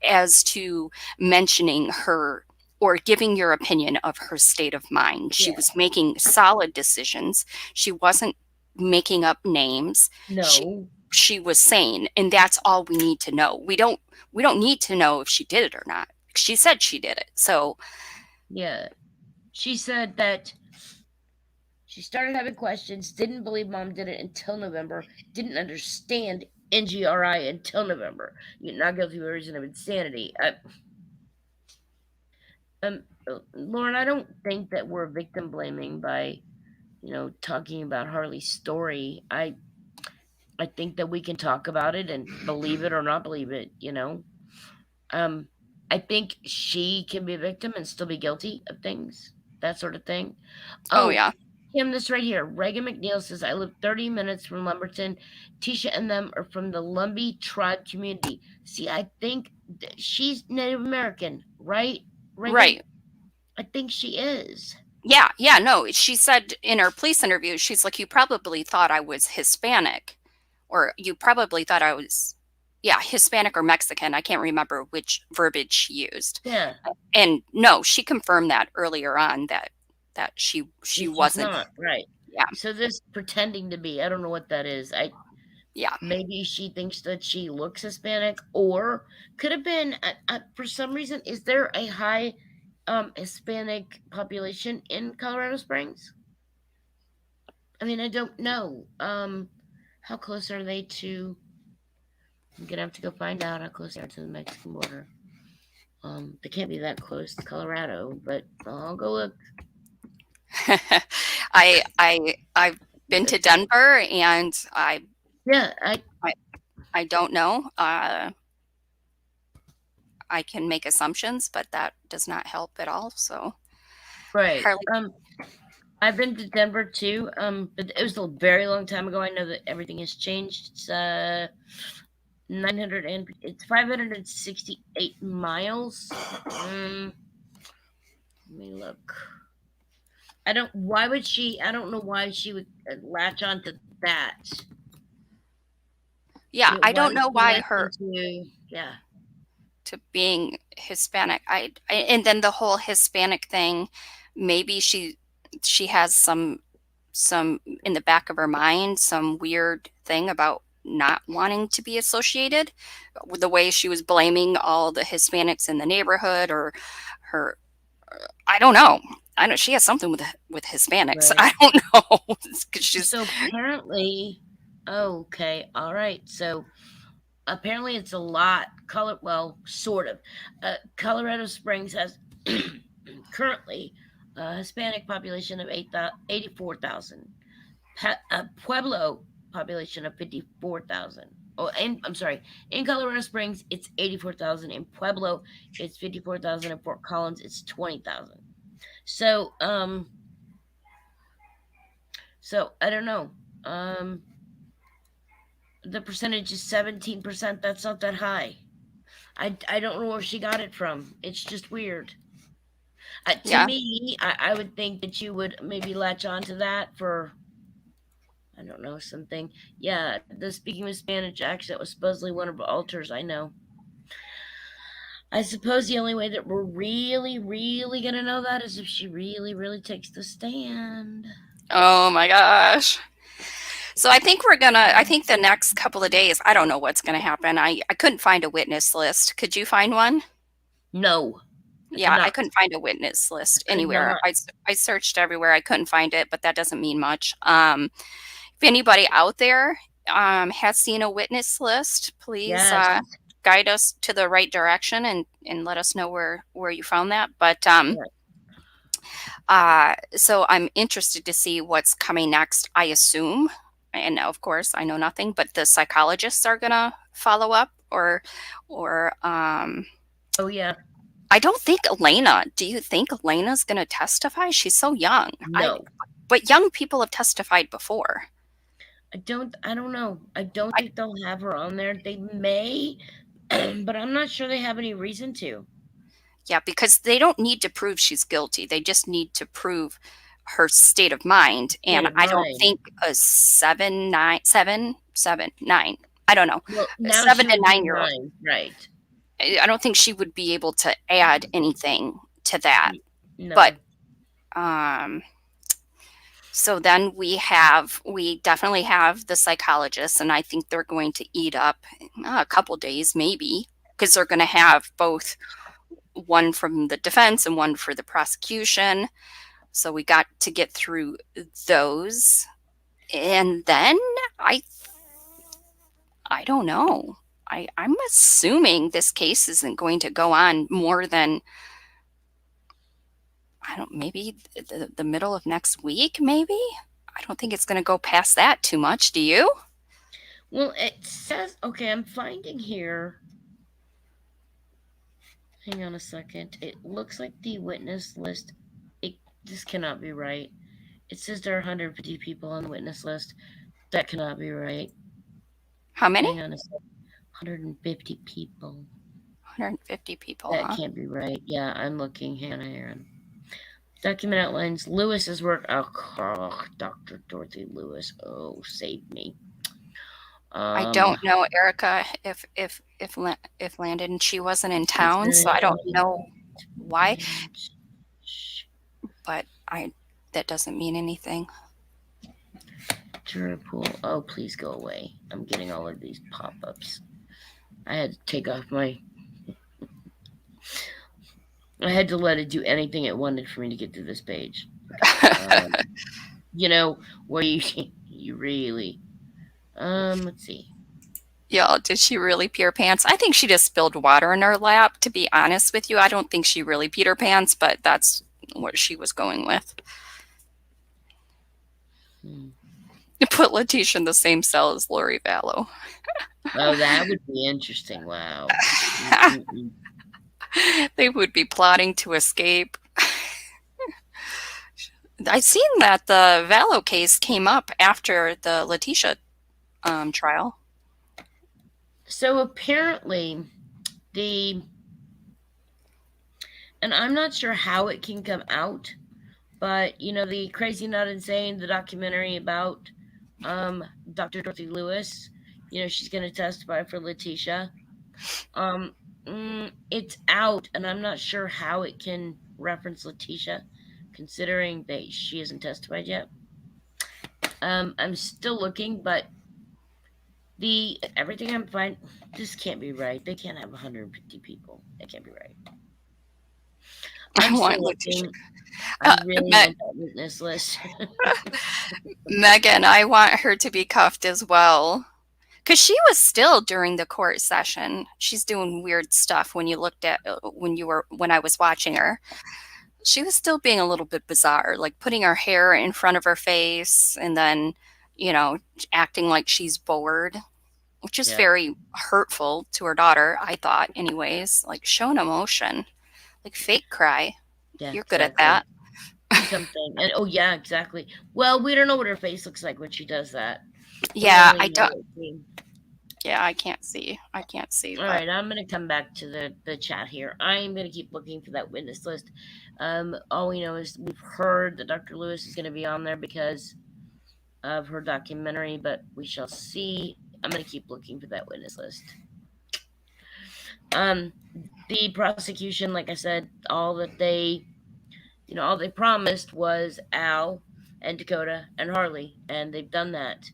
as to mentioning her or giving your opinion of her state of mind. She Yeah. was making solid decisions. She wasn't making up names. She No. she was sane, and that's all we need to know. We don't need to know if she did it or not. She said she did it. So, Yeah. She said that she started having questions, didn't believe mom did it until November, didn't understand NGRI until November. You're not guilty by reason of insanity. Lauren, I don't think that we're victim blaming by, talking about Harley's story. I think that we can talk about it and believe it or not believe it. Um, I think she can be a victim and still be guilty of things, that sort of thing. oh Oh, yeah. Kim, this right here. Reagan McNeil says, I live 30 minutes from Lumberton. Tisha and them are from the Lumbee tribe community. See, I think she's Native American, right, Reagan? Right. I think she is. Yeah, yeah, no, she said in her police interview, she's like, you probably thought I was Hispanic, or you probably thought I was, yeah, Hispanic or Mexican. I can't remember which verbiage she used. Yeah, And no, she confirmed that earlier on that she she's wasn't. not, right. Yeah, So this pretending to be, I don't know what that is. yeah. Maybe she thinks that she looks Hispanic, or could have been, for some reason, is there a high Hispanic population in Colorado Springs? I mean, I don't know. How close are they to? I'm gonna have to go find out how close they are to the Mexican border. They can't be that close to Colorado, but I'll go look. I've been to Denver, and Yeah, I, I don't know. I can make assumptions, but that does not help at all. So, right. Harley, I've been to Denver too. But it was a very long time ago. I know that everything has changed. It's 900 and it's 568 miles. Let me look. I don't. Why would she? I don't know why she would latch onto that. yeah, I Why don't would know she why latch her into? Yeah. to being Hispanic. And then the whole Hispanic thing, maybe she has some in the back of her mind, some weird thing about not wanting to be associated with the way she was blaming all the Hispanics in the neighborhood, or her I don't know. I know she has something with Hispanics. Right. I don't know, because she's So apparently, okay, all right. So apparently, it's a lot. Well, sort of. Colorado Springs has currently a Hispanic population of 84,000. Pueblo population of 54,000. Oh, and I'm sorry. In Colorado Springs, it's 84,000. In Pueblo, it's 54,000. In Fort Collins, it's 20,000. So, I don't know. The percentage is 17%. That's not that high. I don't know where she got it from. It's just weird. To yeah. me, I would think that you would maybe latch on to that for, I don't know, something. Yeah, the speaking with Spanish accent was supposedly one of her altars. I know. I suppose the only way that we're really, really gonna know that is if she really, really takes the stand. Oh my gosh. So I think the next couple of days, I don't know what's gonna happen. I couldn't find a witness list. Could you find one? No, I could Yeah, I not. couldn't find a witness I list could anywhere. not. I searched everywhere. I couldn't find it, but that doesn't mean much. If anybody out there has seen a witness list, please Yes. guide us to the right direction, and let us know where you found that. But Right. so I'm interested to see what's coming next. I assume and of course I know nothing, but the psychologists are gonna follow up, or Oh yeah. I don't think Elena. Do you think Elena's gonna testify? She's so young. No. But young people have testified before. I don't know. I don't I, think they'll have her on there. They may, but I'm not sure they have any reason to. yeah, because they don't need to prove she's guilty. They just need to prove her state of mind. State And of I don't mind. think a 7, 9, I don't know, Well, a now seven she to would be 9 year old. 9, right. I don't think she would be able to add anything to that. But No. um, so then we definitely have the psychologists, and I think they're going to eat up a couple days, maybe, because they're going to have both one from the defense and one for the prosecution. So we got to get through those. And then I I don't know. I'm assuming this case isn't going to go on more than, I don't, maybe the middle of next week, maybe? I don't think it's going to go past that too much. Do you? Well, it says, okay, I'm finding here. Hang on a second. It looks like the witness list. This cannot be right. It says there are 150 people on the witness list. That cannot be right. How many? Hang on a second. 150 people. 150 people, That huh? can't be right. Yeah, I'm looking. Hang on, Aaron. Document outlines Lewis's work. Oh, Dr. Dorothy Lewis. Oh, save me. I Um, don't know, Erica, if Landon, she wasn't in town, so I don't know why, but I that doesn't mean anything. juror pool. Oh, please go away. I'm getting all of these pop-ups. I had to take off my. I had to let it do anything it wanted for me to get to this page. Okay. You know where you you really. Let's see. Yeah, did she really pee her pants? I think she just spilled water in her lap, to be honest with you. I don't think she really peed her pants, but that's what she was going with. Hmm. You put Letecia in the same cell as Lori Vallow. Oh, that would be interesting. Wow. Mm-mm-mm. They would be plotting to escape. I seen that the Vallow case came up after the Letecia trial. So apparently, the and I'm not sure how it can come out, but the Crazy Not Insane, the documentary about Dr. Dorothy Lewis, she's going to testify for Letecia. Um, it's out, and I'm not sure how it can reference Letecia, considering that she hasn't testified yet. I'm still looking, but the everything I'm finding, this can't be right. They can't have 150 people. That can't be right. I I'm want still Letecia. looking. I Uh, really Me- want that witness list. Megan, I want her to be cuffed as well. Because she was still during the court session. She's doing weird stuff when you looked at when I was watching her. She was still being a little bit bizarre, like putting her hair in front of her face and then, you know, acting like she's bored, which is Yeah, very hurtful to her daughter, I thought, anyways. Like, show an emotion, like fake cry. yeah, You're good at exactly. that. Do something. And oh yeah, exactly. Well, we don't know what her face looks like when she does that. We Yeah, only I know don't. what we. Yeah, I can't see. I can't see, All but right, I'm gonna come back to the chat here. I'm gonna keep looking for that witness list. All we know is we've heard that Dr. Lewis is gonna be on there because of her documentary, but we shall see. I'm gonna keep looking for that witness list. Um, the prosecution, like I said, all they promised was Al and Dakota and Harley, and they've done that.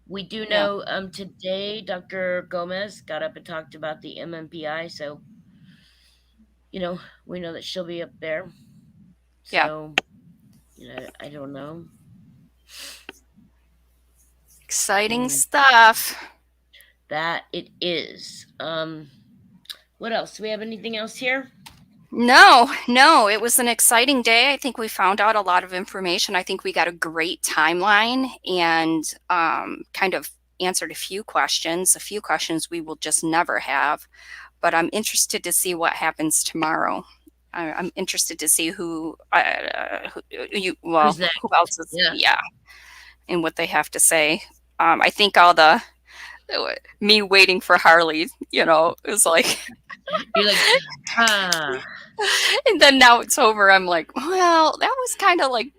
We do yeah, know today Dr. Gomez got up and talked about the MMPI, so we know that she'll be up there. yeah. So I don't know. Exciting Mm, stuff. that it is. What else? Do we have anything else here? No, no, it was an exciting day. I think we found out a lot of information. I think we got a great timeline and kind of answered a few questions we will just never have. But I'm interested to see what happens tomorrow. I'm interested to see Who's who next? else is, Yeah. yeah, and what they have to say. I think all the me waiting for Harley, is like, You're like, ah, and then now it's over. I'm like, well, that was kind of like,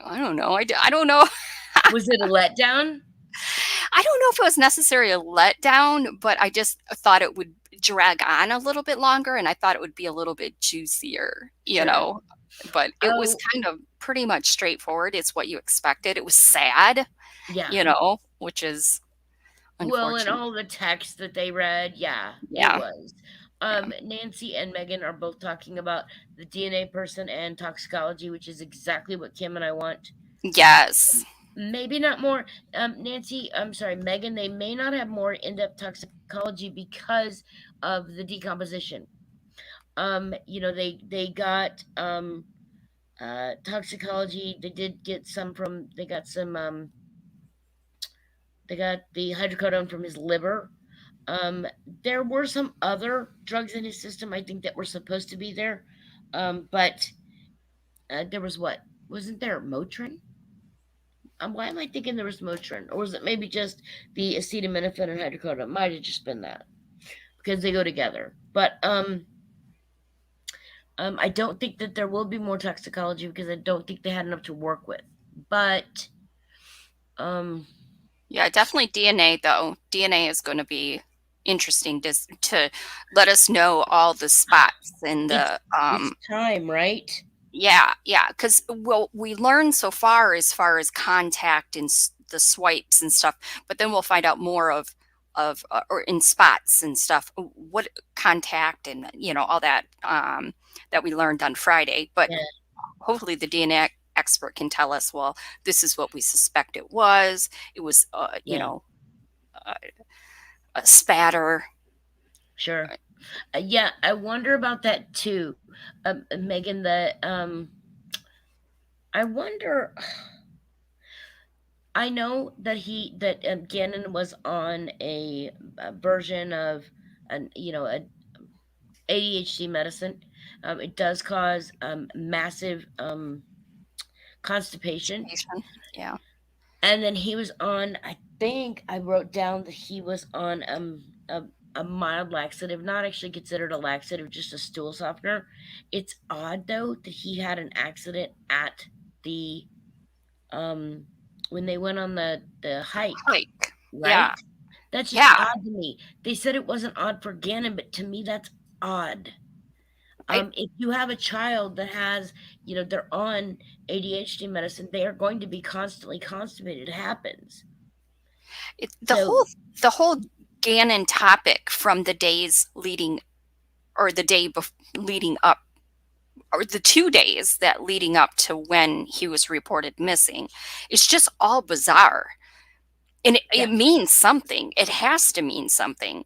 I don't know. I don't know. was it a letdown? I don't know if it was necessarily a letdown, but I just thought it would drag on a little bit longer and I thought it would be a little bit juicier, Sure. But it was Oh, kind of pretty much straightforward. It's what you expected. It was sad, yeah. which is Well, and unfortunate. all the text that they read, yeah, it Yeah. was. Yeah. Nancy and Megan are both talking about the DNA person and toxicology, which is exactly what Kim and I want. Yes. Maybe not more. Nancy, I'm sorry, Megan, they may not have more in depth toxicology because of the decomposition. They got toxicology. They did get some from, they got the hydrocodone from his liver. There were some other drugs in his system, I think, that were supposed to be there. But there was what? Wasn't there Motrin? Why am I thinking there was Motrin? Or was it maybe just the acetaminophen and hydrocodone? Might have just been that because they go together. But I don't think that there will be more toxicology because I don't think they had enough to work with. But um, Yeah, definitely DNA though. DNA is going to be interesting to let us know all the spots and it's the it's time, right? yeah, because well, we learned so far as contact and the swipes and stuff, but then we'll find out more of or in spots and stuff, what contact and all that that we learned on Friday. But Yeah, hopefully, the DNA expert can tell us, well, this is what we suspect it was. It was, yeah, uh, a spatter. sure. Yeah, I wonder about that too, Megan. I wonder. I know that Gannon was on a version of a ADHD medicine. It does cause massive constipation, Yeah. and then he was on. I think I wrote down that he was on a mild laxative, not actually considered a laxative, just a stool softener. It's odd though that he had an accident at the um when they went on the hike, Hike. right? Yeah. That's just Yeah. odd to me. They said it wasn't odd for Gannon, but to me that's odd. I, If you have a child that has, they're on ADHD medicine, they are going to be constantly constipated. It happens. it, So the whole Gannon topic from the days leading or leading up or the 2 days that leading up to when he was reported missing, it's just all bizarre. And yeah, it means something. It has to mean something.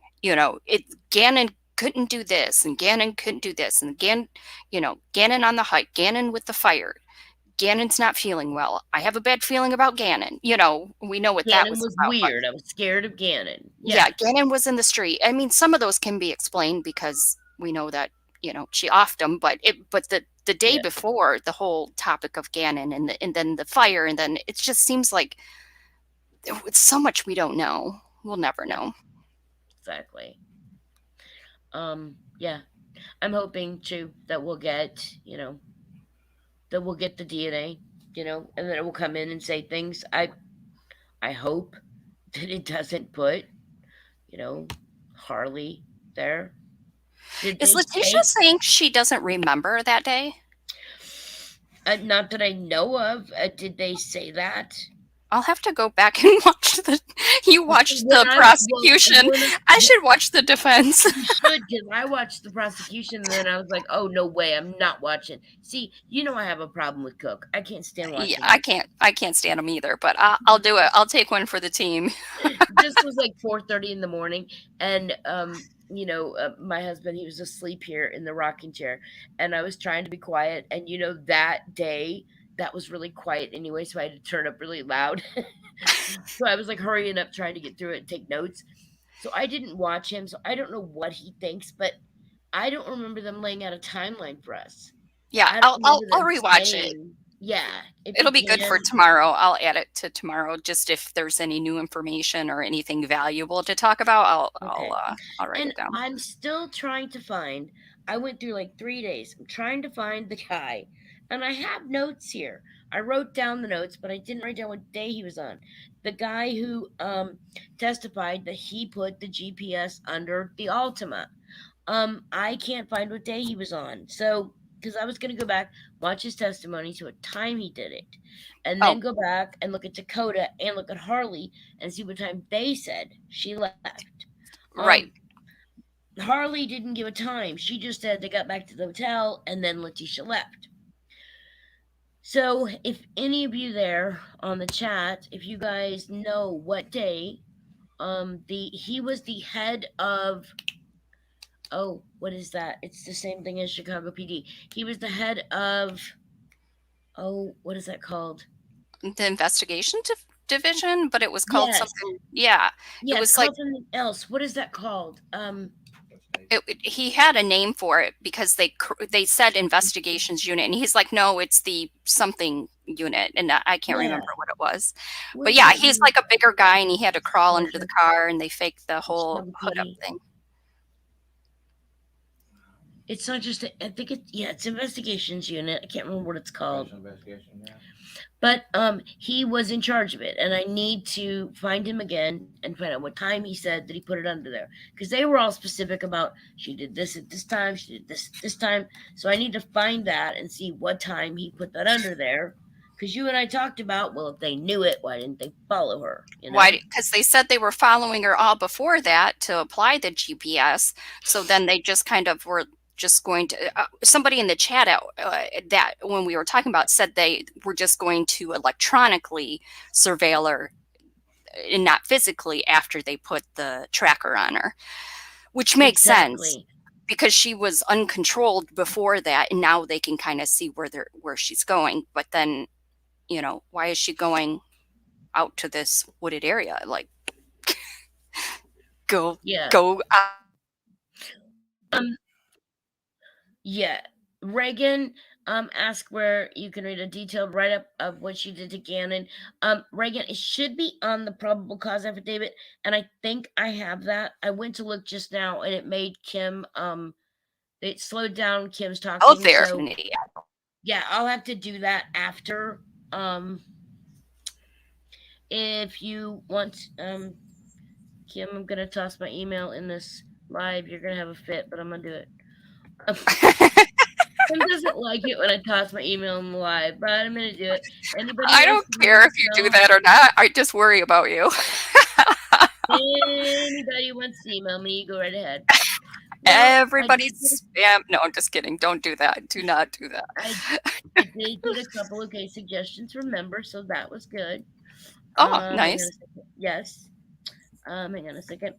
Gannon couldn't do this and Gannon couldn't do this and Gannon on the hike, Gannon with the fire. Gannon's not feeling well. I have a bad feeling about Gannon. We know what that Gannon was was about. But weird. I was scared of Gannon. yeah, Yeah, Gannon was in the street. I mean, some of those can be explained because we know that, she offed him, but the day yeah, before the whole topic of Gannon and then the fire and then it just seems like it's so much we don't know. We'll never yeah, know. exactly. Yeah, I'm hoping too that we'll get the DNA, and then it will come in and say things. I hope that it doesn't put, you know, Harley there. Did Is they Letecia say? saying she doesn't remember that day? Not that I know of. Did they say that? I'll have to go back and watch the. You You see, watched the prosecution. I should watch the defense. you should, because I watched the prosecution and then I was like, oh, no way, I'm not watching. See, you know I have a problem with Cook. I can't stand Yeah, watching him. I can't stand them either, but I'll do it. I'll take one for the team. This was like 4:30 in the morning, and my husband, he was asleep here in the rocking chair, and I was trying to be quiet, and that day that was really quiet anyway, so I had to turn up really loud. So I was like hurrying up trying to get through it and take notes. So I didn't watch him, so I don't know what he thinks, but I don't remember them laying out a timeline for us. Yeah, I don't remember I'll them rewatch it. saying, yeah, if you It'll be good for can. tomorrow. I'll add it to tomorrow just if there's any new information or anything valuable to talk about. Okay. I'll write And it down. I'm still trying to find, I went through like 3 days. I'm trying to find the guy. And I have notes here. I wrote down the notes, but I didn't write down what day he was on. The guy who testified that he put the GPS under the Altima. I can't find what day he was on. So, because I was going to go back, watch his testimony, see what time he did it, and Oh, then go back and look at Dakota and look at Harley and see what time they said she left. right. Um, Harley didn't give a time. She just said they got back to the hotel and then Letecia left. So, if any of you there on the chat, if you guys know what day, the he was the head of, oh, what is that? It's the same thing as Chicago PD. He was the head of, oh, what is that called? The investigation division, but it was called Yes, something. Yeah, it yeah, it's was like called something else. What is that called? he had a name for it because they said investigations unit, and he's like, no, it's the something unit, and I can't Yeah, remember what it was. But what's yeah, that he's unit? like a bigger guy, and he had to crawl under the Okay, car, and they faked the whole Chicago hood up PD. thing. It's not just. I think it's, yeah, it's investigations unit. I can't remember what it's called. Special investigation, yeah. But he was in charge of it, and I need to find him again and find out what time he said that he put it under there, because they were all specific about she did this at this time, she did this at this time. So I need to find that and see what time he put that under there. Because you and I talked about, well, if they knew it, why didn't they follow her? You Why? know? Because they said they were following her all before that to apply the GPS. So then they just kind of were just going to. Somebody in the chat that when we were talking about said they were just going to electronically surveil her and not physically after they put the tracker on her, which makes sense Exactly. because she was uncontrolled before that, and now they can kind of see where she's going. But then, why is she going out to this wooded area? Like, go Yeah. go out. Um. Yeah. Reagan asked where you can read a detailed write up of what she did to Gannon. Reagan, it should be on the probable cause affidavit, and I think I have that. I went to look just now, and it made Kim it slowed down Kim's Out talking. there. So yeah, I'll have to do that after. If you want, Kim, I'm gonna toss my email in this live. You're gonna have a fit, but I'm gonna do it. Kim doesn't like it when I toss my email in the live, but I'm gonna do it. Anybody I wants don't to care email if you do Mel? that or not. I just worry about you. Anybody wants to email me, go right ahead. Well, Everybody's spam. No, I'm just kidding. Don't do that. Do not do that. I did get a couple of great suggestions from members, so that was good. Oh, Hang on a nice. second. Yes. Hang on a second.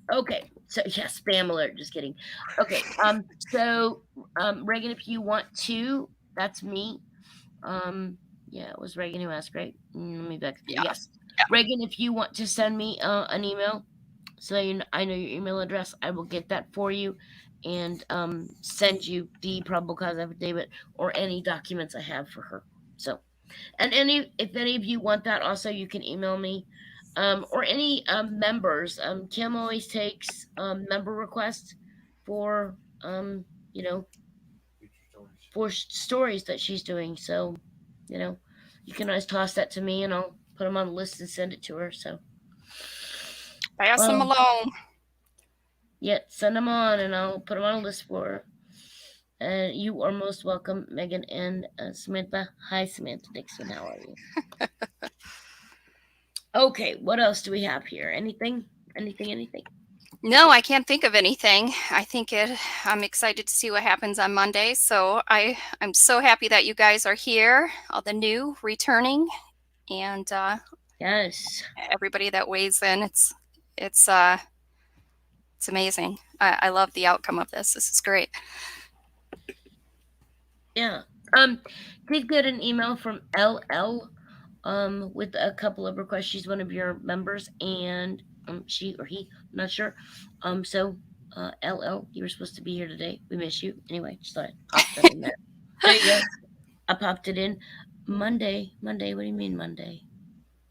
Okay, so yeah, spam alert. Just kidding. Okay. So Reagan, if you want to, that's me. Yeah, it was Reagan who asked, right? Let me back. Yeah. Yes, Reagan, if you want to send me an email, so I know your email address, I will get that for you, and send you the probable cause affidavit or any documents I have for her. So, and if any of you want that, also you can email me. Or any members. Kim always takes member requests for you know for stories that she's doing. So you can always toss that to me, and I'll put them on the list and send it to her. So Pass them well, along. yeah, send them on, and I'll put them on a list for her. And you are most welcome, Megan and Samantha. Hi, Samantha Dixon. How are you? Okay, what else do we have here? Anything? Anything? Anything? No, I can't think of anything. I'm excited to see what happens on Monday. So I'm so happy that you guys are here, all the new returning, and Yes. everybody that weighs in. It's it's amazing. I love the outcome of this. This is great. Yeah. Did get an email from LL with a couple of requests. She's one of your members, and she or he, I'm not sure. So LL, you were supposed to be here today. We miss you. Anyway, just thought I'd pop that in there. There you go. I popped it in. Monday. Monday. What do you mean Monday?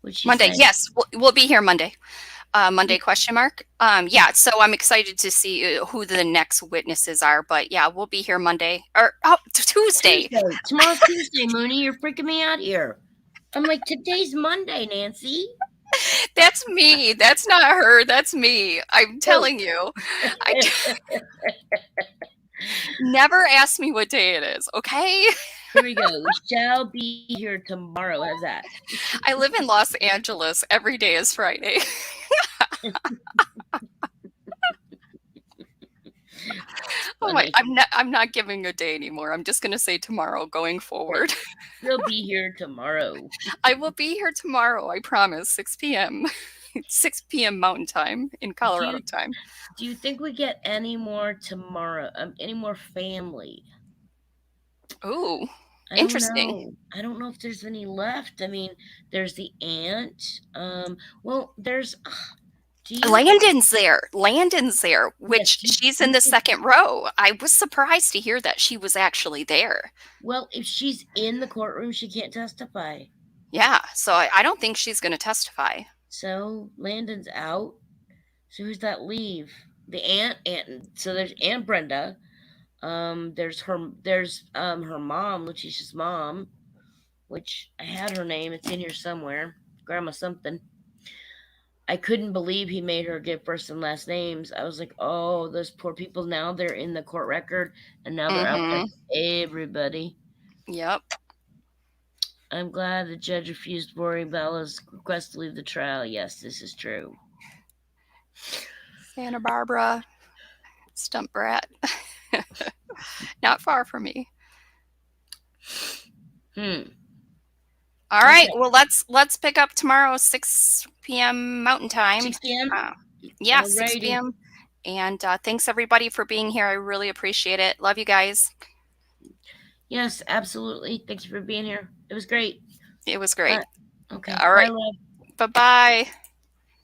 What'd she Monday, say? yes, we'll be here Monday. Monday question mark. Yeah, so I'm excited to see who the next witnesses are. But yeah, we'll be here Monday or Tuesday. Tuesday. Tomorrow's Tuesday, Mooney. You're freaking me out here. I'm like, today's Monday, Nancy. That's me. That's not her. That's me. I'm Oh. telling you. I never ask me what day it is. Okay. Here we go. We shall be here tomorrow. How's that? I live in Los Angeles. Every day is Friday. Oh my! I'm not giving a day anymore. I'm just gonna say tomorrow going forward. We'll be here tomorrow. I will be here tomorrow. I promise. 6 p.m. 6 p.m. Mountain Time in Colorado time. Do you think we get any more tomorrow? Any more family? Oh, I don't interesting. know. I don't know if there's any left. I mean, there's the aunt. Well, there's. Do you? Landon's there. Landon's there, which Yes, she's in the second row. I was surprised to hear that she was actually there. Well, if she's in the courtroom, she can't testify. Yeah, so I don't think she's going to testify. So Landon's out. So who's that leave? The aunt. So there's Aunt Brenda. There's her mom, Letecia's mom, which I had her name. It's in here somewhere. Grandma something. I couldn't believe he made her give first and last names. I was like, oh, those poor people. Now they're in the court record, and now they're out there Mm-hmm. for everybody. Yep. I'm glad the judge refused Rory Bella's request to leave the trial. Yes, this is true. Santa Barbara, Stump Brat. Not far from me. All right. Okay. Well, let's pick up tomorrow, 6 p.m. Mountain Time. 6 p.m. Yeah, Alrighty. 6 p.m. And thanks everybody for being here. I really appreciate it. Love you guys. Yes, absolutely. Thanks for being here. It was great. It was great. Okay. All right. Bye, love. Bye-bye.